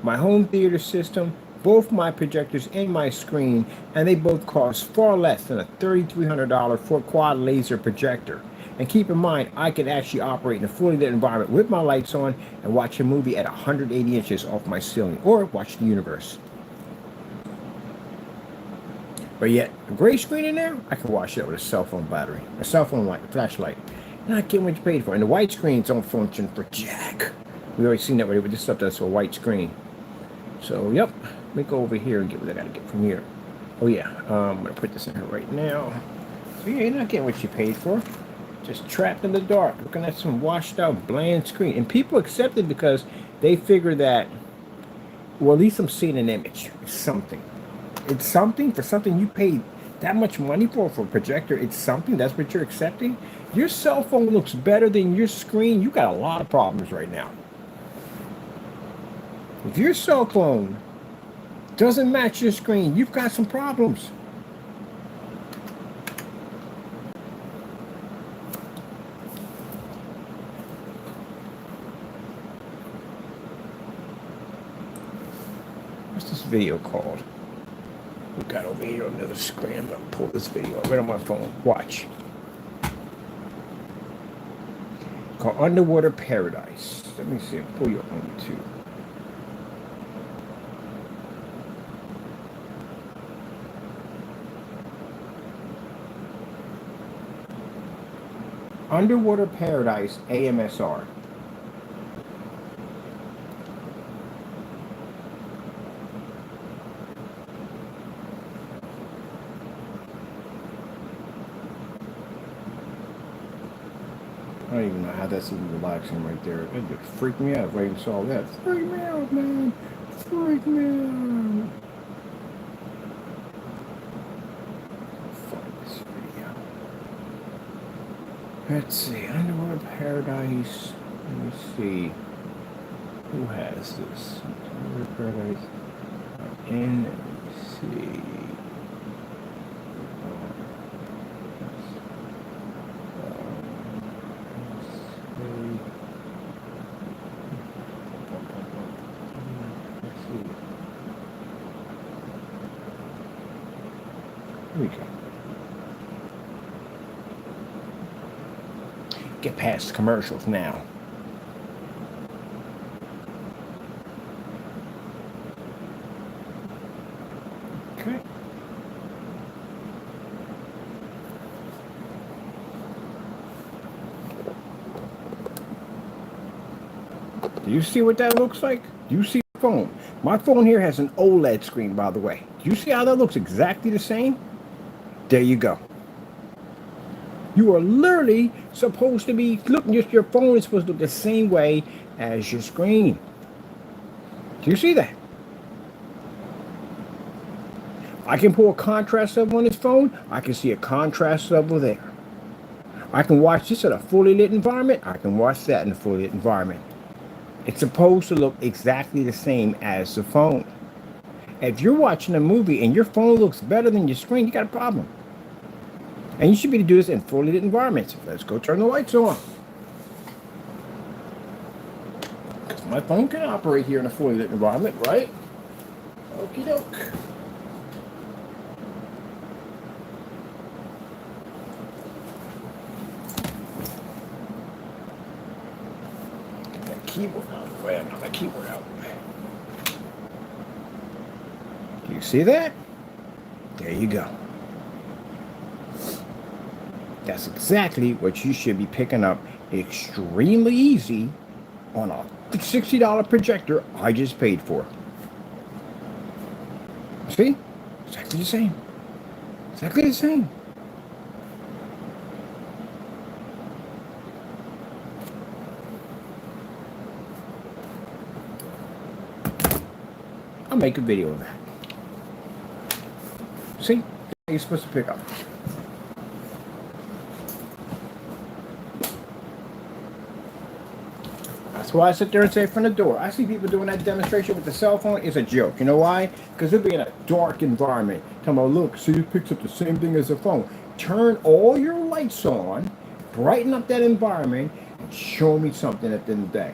my home theater system, both my projectors and my screen, and they both cost far less than a $3,300 4-quad laser projector. And keep in mind, I can actually operate in a fully lit environment with my lights on and watch a movie at 180 inches off my ceiling, or watch the universe. But yet, a gray screen in there, I can watch that with a cell phone battery, a cell phone light, flashlight. Not getting what you paid for. And the white screens don't function for jack. We already seen that already with this stuff that's a white screen. So, yep. Let me go over here and get what I gotta get from here. Oh yeah, I'm gonna put this in here right now. So yeah, you're not getting what you paid for. Just trapped in the dark, looking at some washed out, bland screen. And people accept it because they figure that, well, at least I'm seeing an image. It's something. It's something for something you paid that much money for a projector. It's something. That's what you're accepting. Your cell phone looks better than your screen. You got a lot of problems right now. If your cell phone doesn't match your screen, you've got some problems. What's this video called? We got over here on the other screen. I'm gonna pull this video right on my phone. Watch. Called Underwater Paradise. Let me see. Pull you up on YouTube. Underwater Paradise AMSR. I don't even know how that's even relaxing right there. It just freaked me out if I even saw that. Freak me out, man. Freak me out. Find this video. Let's see. Underwater Paradise. Let me see. Who has this? Underwater Paradise. And let me see. Here we go. Get past the commercials now. Okay. Do you see what that looks like? Do you see the phone? My phone here has an OLED screen, by the way. Do you see how that looks exactly the same? There you go. You are literally supposed to be looking, just your phone is supposed to look the same way as your screen. Do you see that? I can pull a contrast level on this phone. I can see a contrast level there. I can watch this in a fully lit environment. I can watch that in a fully lit environment. It's supposed to look exactly the same as the phone. If you're watching a movie and your phone looks better than your screen, you got a problem. And you should be able to do this in fully lit environments. Let's go turn the lights on. Because my phone can operate here in a fully lit environment, right? Okie doke. Get that keyboard out of the way. Not that keyboard out of the way. Do you see that? There you go. That's exactly what you should be picking up extremely easy on a $60 projector I just paid for. See? Exactly the same. Exactly the same. I'll make a video of that. See? You're supposed to pick up. That's why I sit there and say from the door. I see people doing that demonstration with the cell phone. It's a joke. You know why? Because they'll be in a dark environment. Tell them, oh, look, see, it picks up the same thing as a phone. Turn all your lights on, brighten up that environment, and show me something at the end of the day.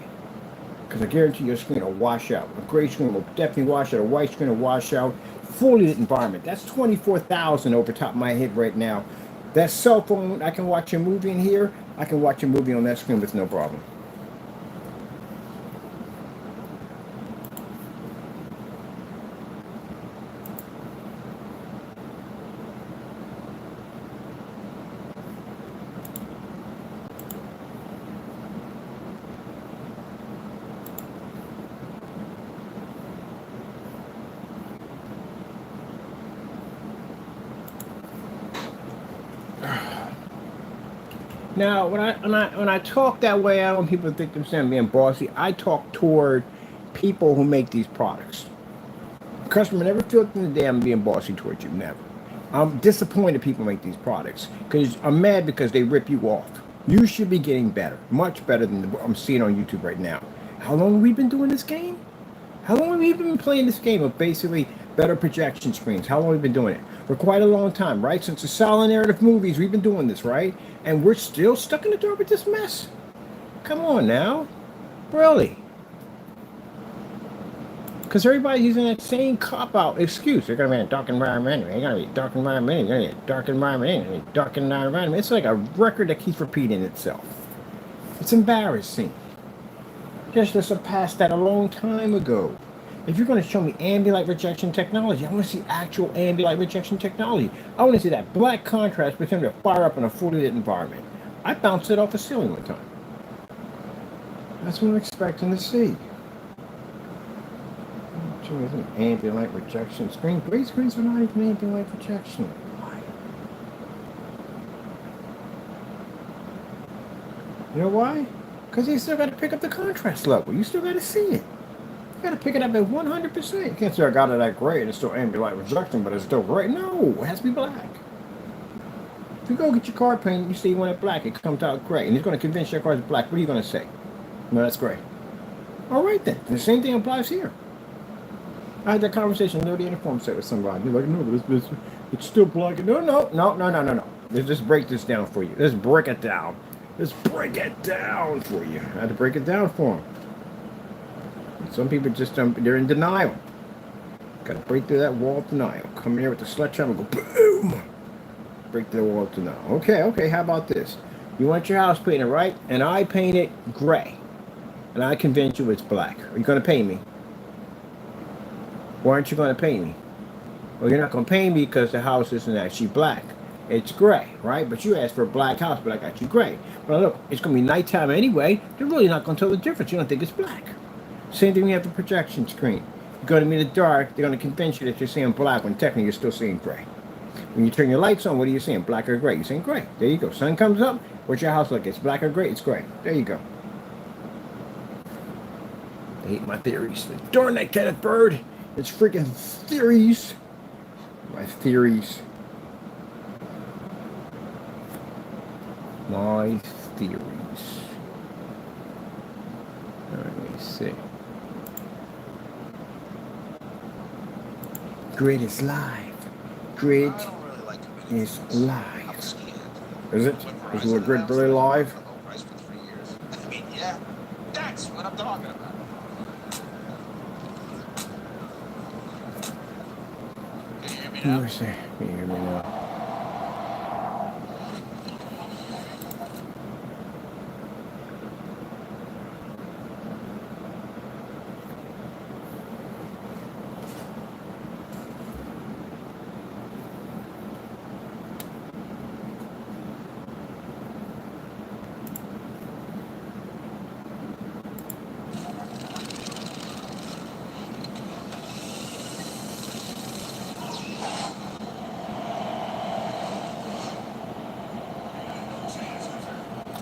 Because I guarantee your screen will wash out. A gray screen will definitely wash out. A white screen will wash out. Fully lit environment. That's 24,000 over top of my head right now. That cell phone, I can watch a movie in here. I can watch a movie on that screen with no problem. Now, when I talk that way, I don't want people to think I'm being bossy. I talk toward people who make these products. The customer never feels in the day I'm being bossy towards you. Never. I'm disappointed people make these products because I'm mad because they rip you off. You should be getting better, much better than what I'm seeing on YouTube right now. How long have we been doing this game? How long have we been playing this game of basically better projection screens? How long have we been doing it? For quite a long time, right? Since the silent narrative movies, we've been doing this, right? And we're still stuck in the dark with this mess. Come on now. Really? Because everybody's using that same cop-out excuse. They're going to be in a dark environment anyway. They're going to be a dark environment anyway. They're going to be a dark environment anyway. Dark environment. It's like a record that keeps repeating itself. It's embarrassing. Just to surpass that a long time ago. If you're going to show me ambient light rejection technology, I want to see actual ambient light rejection technology. I want to see that black contrast between the fire up in a fully lit environment. I bounced it off the ceiling one time. That's what I'm expecting to see. Ambient light rejection screen. Gray screens are not even ambient light rejection. Why? You know why? Because you still got to pick up the contrast level. You still got to see it. You got to pick it up at 100%. You can't say I got it at gray and it's still ambient light rejection, but it's still gray. No, it has to be black. If you go get your car painted, you say you want it black, it comes out gray, and it's going to convince your car is black. What are you going to say? No, that's gray. All right then. The same thing applies here. I had that conversation on the uniform set with somebody. They're like, no, it's still black. No. Let's just break this down for you. Let's break it down. Let's break it down for you. I had to break it down for them. Some people just they're in denial. Got to break through that wall of denial. Come in here with the sledgehammer and go boom. Break through the wall of denial. Okay, how about this? You want your house painted, right? And I paint it gray. And I convince you it's black. Are you going to pay me? Why aren't you going to pay me? Well, you're not going to pay me because the house isn't actually black. It's gray, right? But you asked for a black house, but I got you gray. But look, it's going to be nighttime anyway. They're really not going to tell the difference. You don't think it's black. Same thing we have the projection screen. You go to me in the dark, they're going to convince you that you're seeing black when technically you're still seeing gray. When you turn your lights on, what are you seeing? Black or gray? You're seeing gray. There you go. Sun comes up. What's your house look? It's black or gray? It's gray. There you go. I hate my theories. Darn that Kenneth Bird. It's freaking theories. My theories. My theories. All right, let me see. Grid is live. Grid is live. Is it? Is the grid really live? I mean, yeah, that's what I'm talking about. Can you hear me now? Can you hear me now?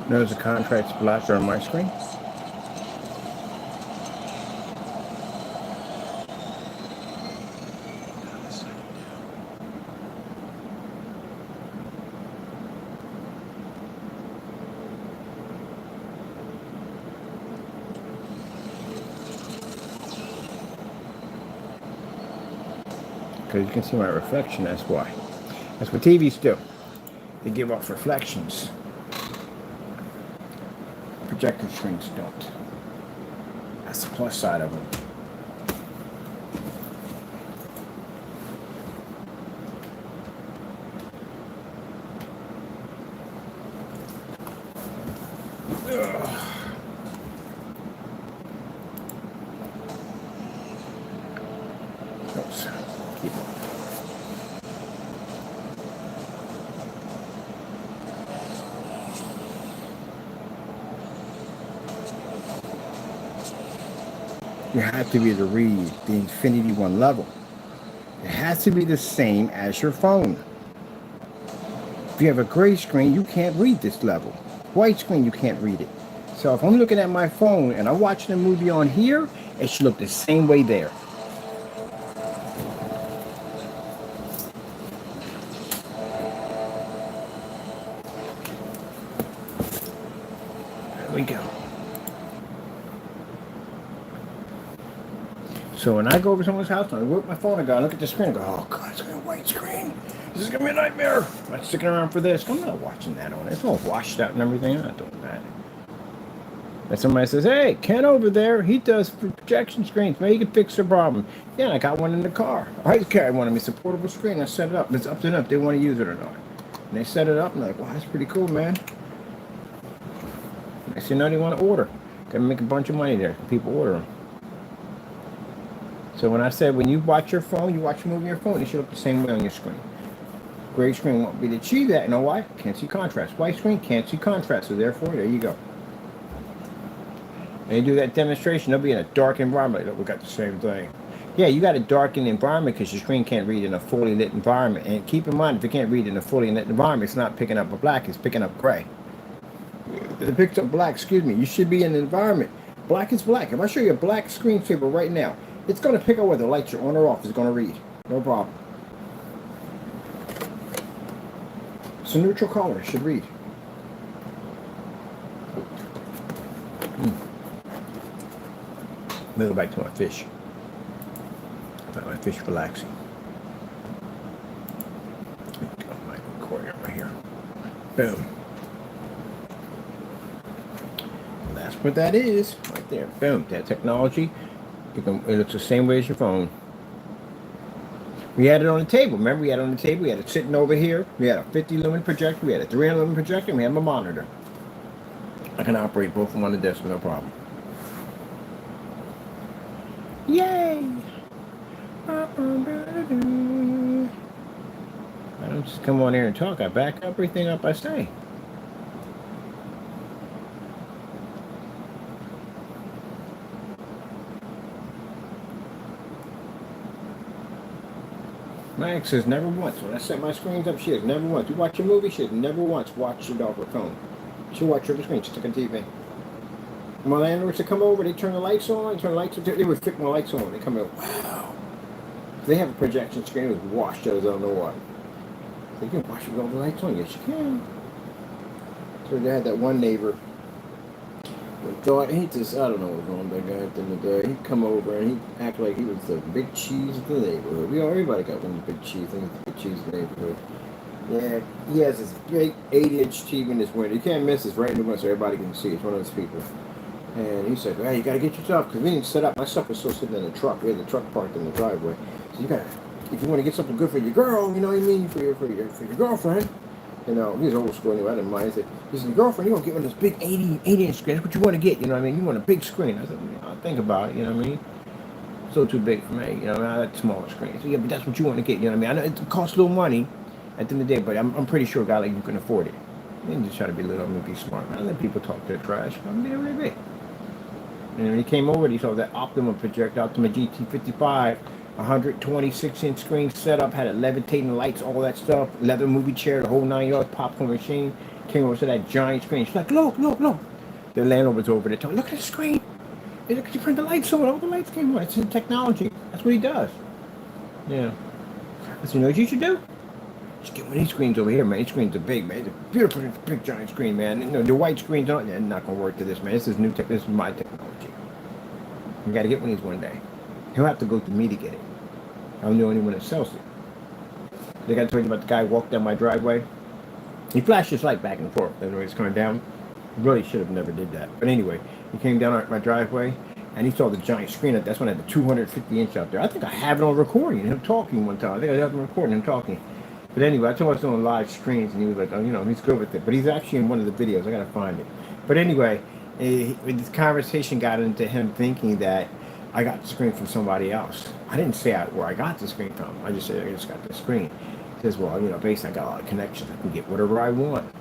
Notice the contrast black on my screen. Because you can see my reflection, that's why. That's what TVs do. They give off reflections. Projector screens don't. That's the plus side of them. Oops. Keep on. You have to be able to read the Infinity One level. It has to be the same as your phone. If you have a gray screen, you can't read this level. White screen, you can't read it. So if I'm looking at my phone and I'm watching a movie on here, it should look the same way there. There we go. So when I go over to someone's house and I work my phone, I go, I look at the screen and go, oh God, it's gonna be a white screen. This is gonna be a nightmare. I'm not sticking around for this. I'm not watching that on it. It's all washed out and everything. I'm not doing that. And somebody says, hey, Ken over there, he does projection screens. Maybe you can fix the problem. Yeah, I got one in the car. I carry one of me. It's a portable screen. I set it up. It's up to them if they want to use it or not. And they set it up and they're like, wow, that's pretty cool, man. Next thing you know, they want to order. Gotta make a bunch of money there. People order them. So when I said when you watch your phone, you watch a movie on your phone, it should look the same way on your screen. Gray screen won't be to achieve that. You know why? Can't see contrast. White screen can't see contrast. So therefore, there you go. And you do that demonstration, they'll be in a dark environment. Look, we got the same thing. Yeah, you got to darken the environment because your screen can't read in a fully lit environment. And keep in mind, if you can't read in a fully lit environment, it's not picking up a black, it's picking up gray. If it picks up black, excuse me, you should be in an environment. Black is black. If I show you a black screensaver right now, it's going to pick up whether the lights are on or off. It's going to read. No problem. It's a neutral color. It should read. Let me go back to my fish. Got my fish relaxing. Got my recorder right here. Boom. And that's what that is. Right there. Boom. That technology. It looks the same way as your phone. We had it on the table. Remember, we had it on the table. We had it sitting over here. We had a 50 lumen projector. We had a 300 lumen projector. And we had a monitor. I can operate both of them on the desk, no problem. Yay! I don't just come on here and talk. I back everything up I say. My ex says never once. When I set my screens up, she has never once. You watch a movie, she has never once watched it off her phone. She'll watch her screen, stick on TV. And my landlords would come over, they turn the lights on, they would flick my lights on. They come in, wow. They have a projection screen with washed out, I don't know what. They can wash it with all the lights on. Yes, you can. So they had that one neighbor who thought, he just, I don't know what was wrong with that guy at the end of the day. He'd come over and he'd act like he was the big cheese of the neighborhood. Everybody got one of the big cheese things, the big cheese of the neighborhood. Yeah, he has this big 8-inch TV in this window. You can't miss this right in the window so everybody can see. It's one of those people. And he said, hey, you got to get your stuff, because we didn't set up. My stuff was still sitting in the truck. We had the truck parked in the driveway. So you got to, if you want to get something good for your girl, you know what I mean, for your girlfriend, you know, he's old school anyway, I didn't mind. He said, your girlfriend, you want to get one of those big 8-inch screens. That's what you want to get, you know what I mean? You want a big screen. I said, I'll think about it, you know what I mean? Still too big for me, you know what I mean? I like smaller screens. So yeah, but that's what you want to get, you know what I mean? I know it costs a little money at the end of the day, but I'm pretty sure a guy like you can afford it. You just try to be little and be smart. I let people talk their trash. I'm there, baby. And when he came over, he saw that Optima projector, Optima GT55, 126-inch screen setup, had it levitating lights, all that stuff, leather movie chair, the whole 9 yards, popcorn machine. Came over to that giant screen. She's like, look. The landlord was over there telling, look at the screen. Hey, look, you turn the lights on. All the lights came on. It's in technology. That's what he does. Yeah. I said, you know what you should do? Just get one of these screens over here, man. These screens are big, man. It's a beautiful, big, giant screen, man. You know, the white screens aren't, they're not going to work to this, man. This is new tech. This is my technology. You got to get one of these one day. He'll have to go to me to get it. I don't know anyone that sells it. I think I told you about the guy who walked down my driveway. He flashed his light back and forth as he was coming down. Really should have never did that. But anyway, he came down my driveway, and he saw the giant screen. That's when I had the 250-inch out there. I think I have it on recording, him talking one time. I think I have it on recording, him talking. But anyway, I told him I was doing live screens, and he was like, oh, you know, he's good with it. But he's actually in one of the videos. I got to find it. But anyway, this conversation got into him thinking that I got the screen from somebody else. I didn't say where I got the screen from. I just said I just got the screen. He says, well, basically I got a lot of connections. I can get whatever I want.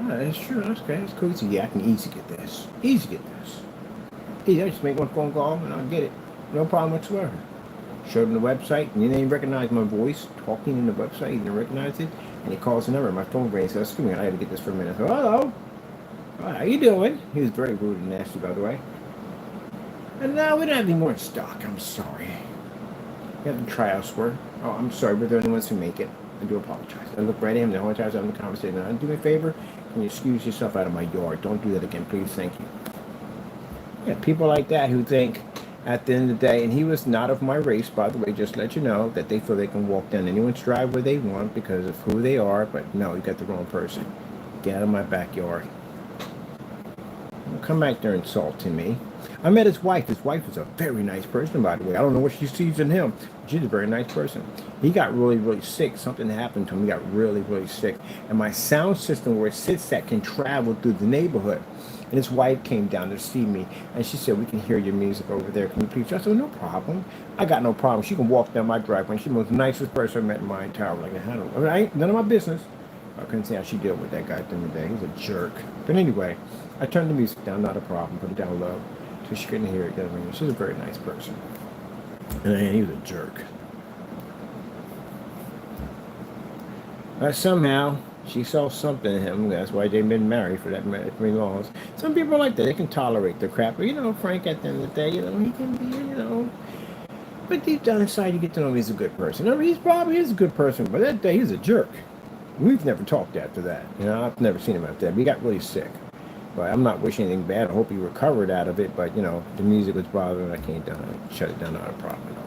Oh, that's true. That's okay. That's cool. He said, yeah, I can easily get this. Easy get this. Easy. I just make one phone call and I'll get it. No problem whatsoever. Showed him the website, and he didn't even recognize my voice talking in the website. He didn't recognize it, and he calls the number. My phone rings. Says, "Excuse me, I had to get this for a minute." I said, "Hello, how you doing?" He was very rude and nasty, by the way. And no, we don't have any more in stock. I'm sorry. We have to try elsewhere. Oh, I'm sorry. We're the only ones who make it. I do apologize. I look right at him. The whole time I'm having the conversation. Now, do me a favor. Can you excuse yourself out of my yard? Don't do that again, please. Thank you. Yeah, people like that who think at the end of the day, and he was not of my race, by the way, just to let you know, that they feel they can walk down anyone's driveway they want because of who they are, but no, you got the wrong person. Get out of my backyard. Don't come back there insulting me. I met his wife. His wife is a very nice person, by the way. I don't know what she sees in him. She's a very nice person. He got really, really sick. Something happened to him. He got really, really sick. And my sound system where it sits at can travel through the neighborhood. And his wife came down to see me, and she said, we can hear your music over there. Can you please? I said, no problem. I got no problem. She can walk down my driveway. She's the most nicest person I met in my entire life. I ain't none of my business. I couldn't see how she dealt with that guy at the end of the day. He's a jerk. But anyway, I turned the music down, not a problem. Put it down low so she couldn't hear it. You know what I mean? She's a very nice person. And he was a jerk. Somehow, she saw something in him. That's why they've been married for that many long. Some people are like that. They can tolerate the crap. But, Frank, at the end of the day, he can be, But deep down inside, you get to know him. He's a good person. He's probably is a good person. But that day, he's a jerk. We've never talked after that. I've never seen him after that. He got really sick. But I'm not wishing anything bad. I hope he recovered out of it. But, the music was bothering him. I can't shut it down. Not a problem at all.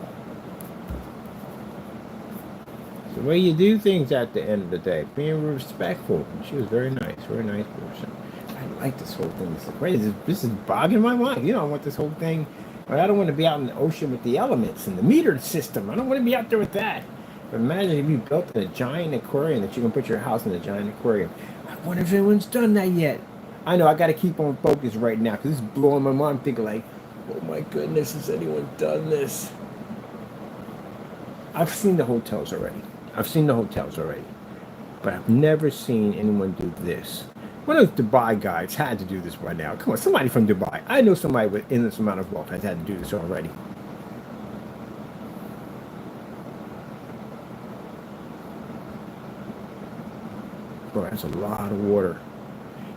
The way you do things at the end of the day, being respectful. She was very nice person. I like this whole thing. This is crazy. This is bogging my mind. I want this whole thing. I don't want to be out in the ocean with the elements and the meter system. I don't want to be out there with that. But imagine if you built a giant aquarium that you can put your house in a giant aquarium. I wonder if anyone's done that yet. I know I got to keep on focus right now because this is blowing my mind. I'm thinking like, oh my goodness, has anyone done this? I've seen the hotels already. But I've never seen anyone do this. One of those Dubai guys had to do this by now. Come on, somebody from Dubai. I know somebody with endless amount of wealth has had to do this already. Boy, that's a lot of water.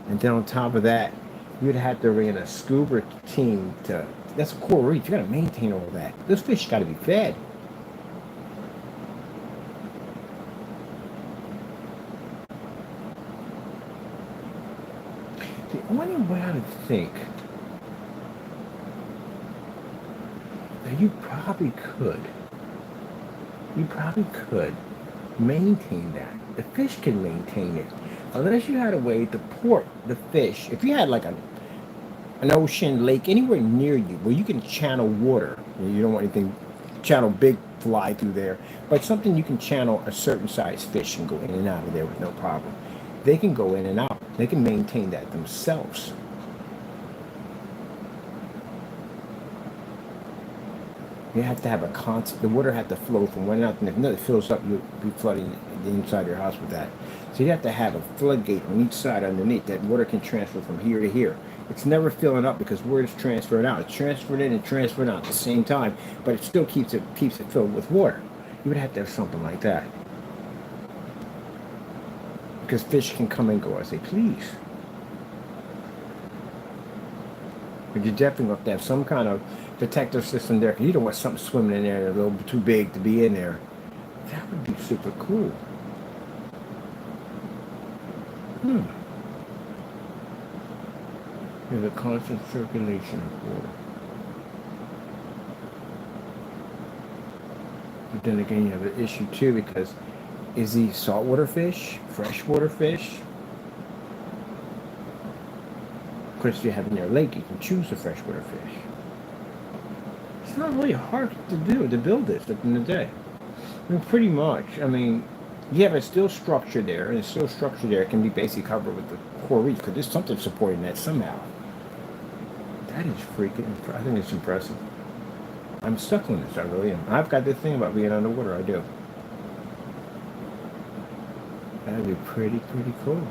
And then on top of that, you'd have to bring in a scuba team to... That's a coral reef. You got to maintain all that. Those fish got to be fed. The only way I would think that you probably could maintain that. The fish can maintain it. Unless you had a way to port the fish. If you had like an ocean, lake, anywhere near you where you can channel water. You don't want anything, channel big fly through there. But something you can channel a certain size fish and go in and out of there with no problem. They can go in and out. They can maintain that themselves. You have to have a constant, the water had to flow from one out, and if another fills up, you'll be flooding the inside of your house with that. So you have to have a floodgate on each side underneath that water can transfer from here to here. It's never filling up because water is transferred out. It's transferred in and transferred out at the same time, but it still keeps it filled with water. You would have to have something like that. Because fish can come and go as they please. But you definitely have to have some kind of protective system there, because you don't want something swimming in there a little bit too big to be in there. That would be super cool. There's a constant circulation of water. But then again, you have an issue too, because is he saltwater fish, freshwater fish? Of course, if you have in your lake, you can choose a freshwater fish. It's not really hard to build this at the end of the day. Pretty much, Yeah, but it's still structure there, and it's still structure there. It can be basically covered with the core reach because there's something supporting that somehow. That is freaking. I think it's impressive. I'm stuck on this. I really am. I've got this thing about being underwater. I do. That'd be pretty cool.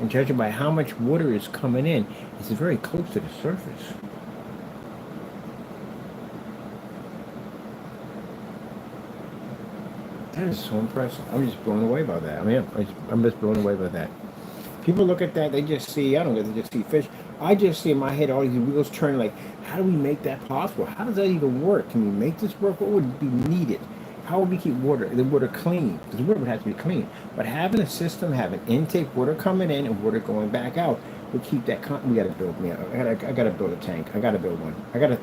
And judging by how much water is coming in, it's very close to the surface. That is so impressive. I'm just blown away by that. I mean, I'm just blown away by that. People look at that, they just see, I don't know, they just see fish. I just see in my head all these wheels turning like, how do we make that possible? How does that even work? Can we make this work? What would be needed? How would we keep the water clean? Because the water would have to be clean. But having a system, having intake water coming in and water going back out, would keep that, we got to build, man, I got to build a tank. I got to build one. I got to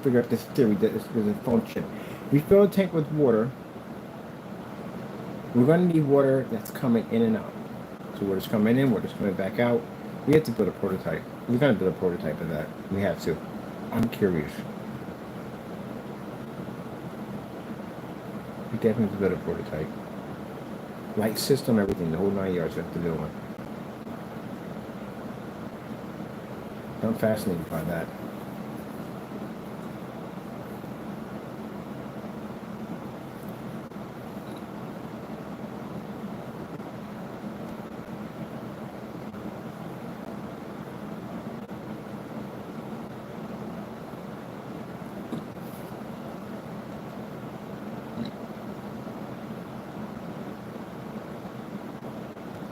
figure out this theory that this doesn't function. We fill a tank with water, we're going to need water that's coming in and out. So water's coming in, water's coming back out. We have to build a prototype. We're going to build a prototype of that. We have to. I'm curious. We definitely have to build a prototype. Light system, everything, the whole 9 yards we have to build one. I'm fascinated by that.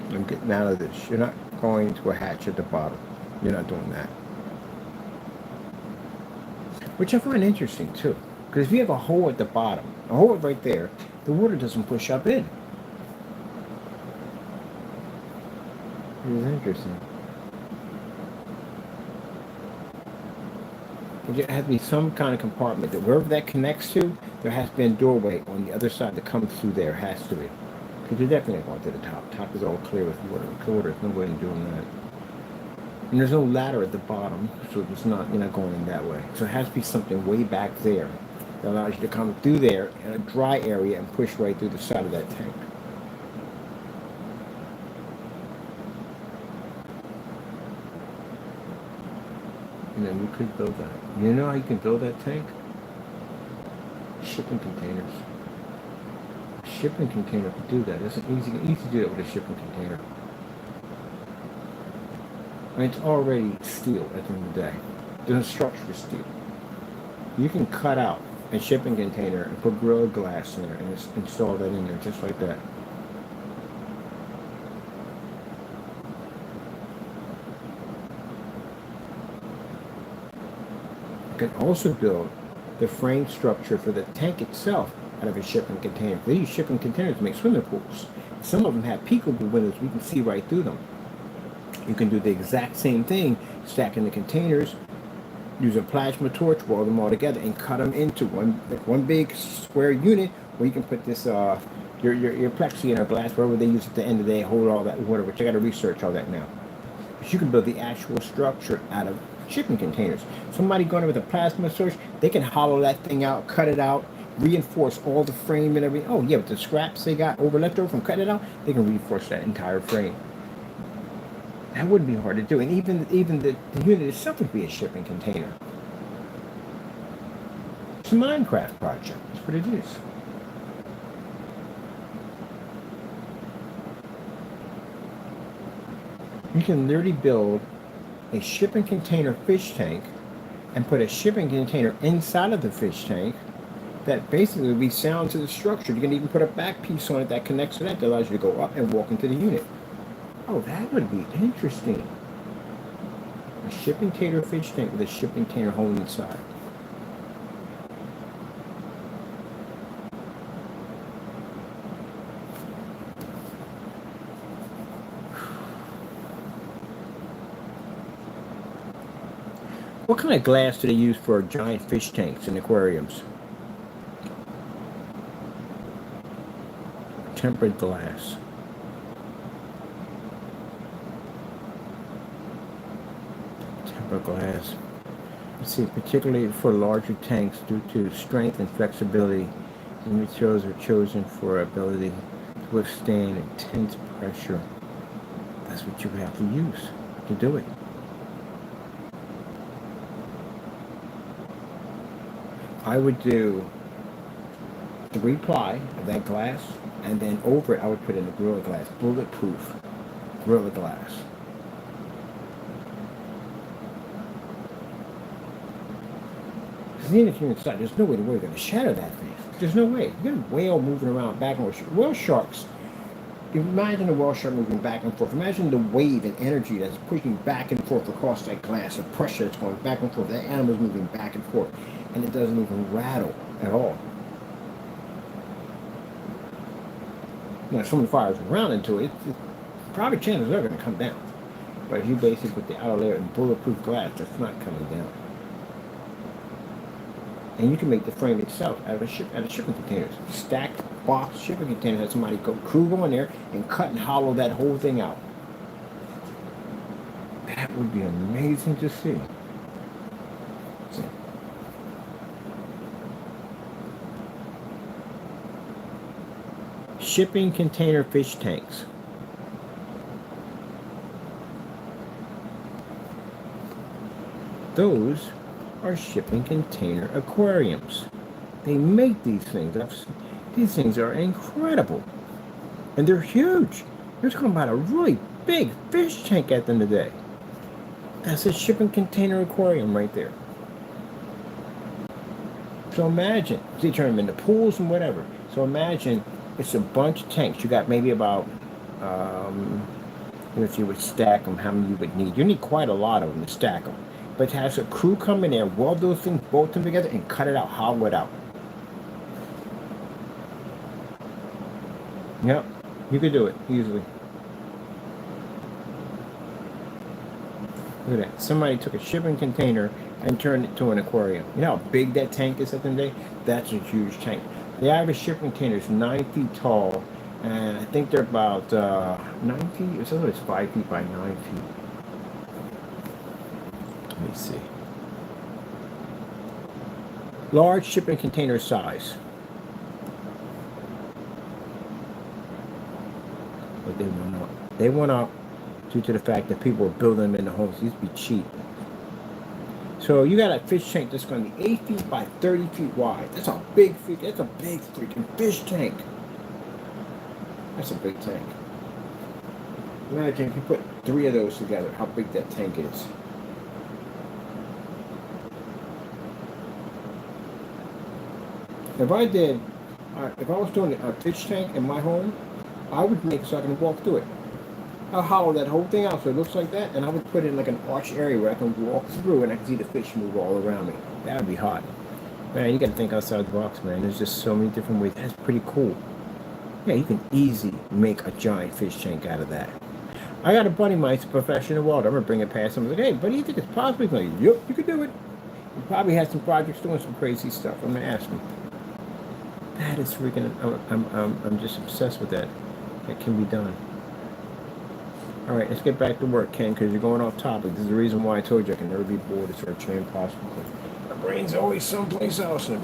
I'm getting out of this. You're not going to a hatch at the bottom. You're not doing that. Which I find interesting too. Because if you have a hole at the bottom, a hole right there, the water doesn't push up in. It is interesting. There has to be some kind of compartment that wherever that connects to, there has to be a doorway on the other side that comes through there. Has to be. Because you're definitely going to the top. Top is all clear with water. Water, there's no way of doing that. And there's no ladder at the bottom, so it's not, you're not going in that way. So it has to be something way back there that allows you to come through there in a dry area and push right through the side of that tank. And then you could build that. You know how you can build that tank? Shipping containers. A shipping container could do that. It's easy to do that with a shipping container. I mean, it's already steel at the end of the day. The structure is steel. You can cut out a shipping container and put Gorilla Glass in there and just install that in there just like that. You can also build the frame structure for the tank itself out of a shipping container. They use shipping containers to make swimming pools. Some of them have peekaboo windows. We can see right through them. You can do the exact same thing, stacking the containers, use a plasma torch, weld them all together, and cut them into one big square unit where you can put this your plexi or glass, wherever they use at the end of the day, hold all that water. Which I got to research all that now. But you can build the actual structure out of shipping containers. Somebody going in with a plasma torch, they can hollow that thing out, cut it out, reinforce all the frame and everything. Oh yeah, with the scraps they got left over from cutting it out, they can reinforce that entire frame. That wouldn't be hard to do, and even the unit itself would be a shipping container. It's a Minecraft project. That's what it is. You can literally build a shipping container fish tank and put a shipping container inside of the fish tank that basically would be sound to the structure. You can even put a back piece on it that connects to that allows you to go up and walk into the unit. Oh, that would be interesting. A shipping container fish tank with a shipping container hole inside. What kind of glass do they use for giant fish tanks and aquariums? Tempered glass. Tempered glass. Let's see, particularly for larger tanks, due to strength and flexibility, the materials are chosen for ability withstand intense pressure. That's what you have to use to do it. I would do 3-ply of that glass, and then over it I would put in a Gorilla Glass, bulletproof Gorilla Glass. Because even if you're inside, there's no way the wave's going to shatter that thing. There's no way. You got a whale moving around back and forth. Whale sharks, imagine a whale shark moving back and forth. Imagine the wave and energy that's pushing back and forth across that glass, the pressure that's going back and forth. That animal's moving back and forth, and it doesn't even rattle at all. Now, if someone fires around into it, probably chances are going to come down. But if you basically put the outer layer in bulletproof glass, that's not coming down. And you can make the frame itself out of shipping containers. Stacked box shipping containers. Have somebody crew go in there and cut and hollow that whole thing out. That would be amazing to see. Shipping container fish tanks. Those are shipping container aquariums. They make these things. These things are incredible. And they're huge. You're talking about a really big fish tank at the end of the day. That's a shipping container aquarium right there. So imagine, they turn them into pools and whatever. So imagine it's a bunch of tanks. You got maybe about, if you would stack them, how many you would need. You need quite a lot of them to stack them. But it has a crew come in there, weld those things, bolt them together, and cut it out, hollow it out. Yep, you could do it easily. Look at that. Somebody took a shipping container and turned it to an aquarium. You know how big that tank is at the end of the day? That's a huge tank. The average shipping container is 9 feet tall, and I think they're about 9 feet, so it's 5 feet by 9 feet. Let me see. Large shipping container size. But they went up. They went up due to the fact that people were building them in the homes. It used to be cheap. So you got a fish tank that's going to be 8 feet by 30 feet wide. That's a big freaking fish tank. That's a big tank. Imagine if you put 3 of those together, how big that tank is. If I was doing a fish tank in my home, I would make it so I can walk through it. I'll hollow that whole thing out so it looks like that, and I would put it in like an arch area where I can walk through and I can see the fish move all around me. That would be hot. Man, you got to think outside the box, man. There's just so many different ways. That's pretty cool. Yeah, you can easily make a giant fish tank out of that. I got a buddy of mine, he's a professional welder. I'm going to bring it past him. I'm like, hey, buddy, you think it's possible? He's like, yep, you can do it. He probably has some projects doing some crazy stuff. I'm going to ask him. That is freaking, I'm just obsessed with that. That can be done. All right, let's get back to work, Ken, because you're going off topic. This is the reason why I told you I can never be bored. It's virtually impossible. My brain's always someplace else. And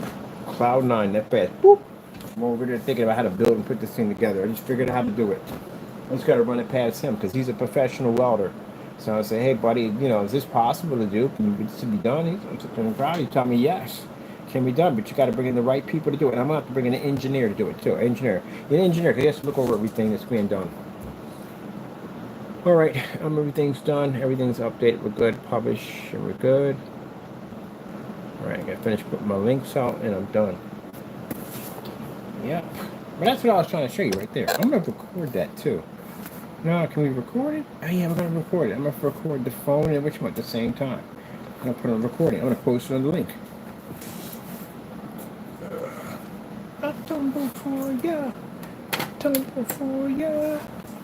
cloud 9, that fast. Boop. I'm over there thinking about how to build and put this thing together. I just figured out how to do it. I just got to run it past him because he's a professional welder. So I say, hey, buddy, is this possible to do? Can this be done? I'm sitting proud. He told me yes. Can be done, but you got to bring in the right people to do it. And I'm going to have to bring in an engineer to do it, too. You're an engineer, because he has to look over everything that's being done. All right, everything's done. Everything's updated. We're good. Publish, and we're good. All right, I got to finish putting my links out, and I'm done. Yep. But that's what I was trying to show you right there. I'm going to record that, too. Now, can we record it? Oh, yeah, we're going to record it. I'm going to record the phone and which one at the same time. I'm going to put on recording. I'm going to post it on the link. I tumble for ya, tumble for ya,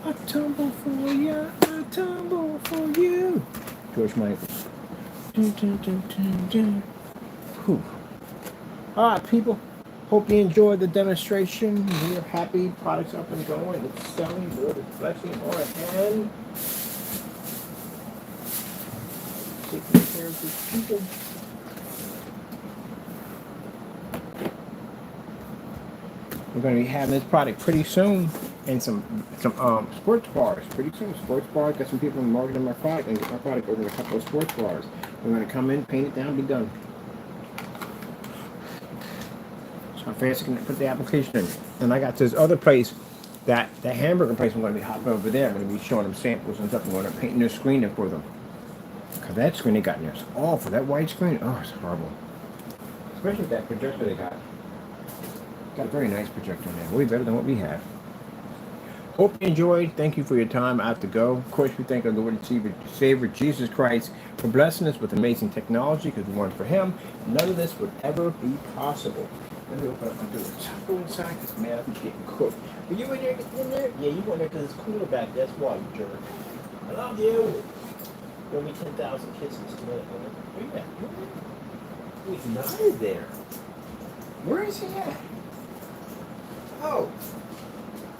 I tumble for ya, I tumble for you. George Michael. Dun, dun, dun, dun, dun. Whew. All right, people. Hope you enjoyed the demonstration. We're happy. Products up and going. It's selling. Good. It's flexing on hand. Taking care of these people. We're going to be having this product pretty soon. and some sports bars. Pretty soon, sports bars. Got some people marketing my product and get my product over to a couple of sports bars. We're gonna come in, paint it down, be done. So how fast I can put the application in. And I got this other place, that hamburger place. I'm gonna be hopping over there. I'm gonna be showing them samples and stuff. I'm gonna paint their screen in for them. Cause that screen they got in there is awful. That white screen, oh, it's horrible. Especially that projector they got. Got a very nice projector in there. Way better than what we have. Hope you enjoyed. Thank you for your time. I have to go. Of course, we thank our Lord and Savior Jesus Christ for blessing us with amazing technology, because if it weren't for Him, none of this would ever be possible. Let me open up my door. Go inside, because man, I'm getting cooked. Were you in there? Yeah, you went there because it's cooler back. That's why, you jerk. I love you. Give me 10,000 kisses. Where you at? He's not there. Where is he at? Oh.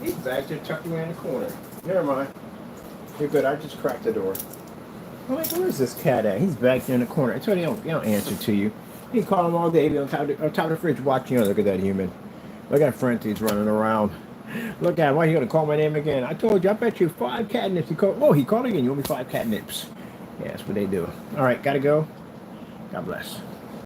He's back there tucked away in the corner. Never mind. You're good. I just cracked the door. I'm like, where's this cat at? He's back there in the corner. I told you, he don't answer to you. You call him all day. He'll be on top of the fridge watching you. Look at that human. Look at Frenty's running around. Look at him. Why are you going to call my name again? I told you. I bet you 5 catnips. He called again. You owe me 5 catnips. Yeah, that's what they do. All right. Got to go. God bless.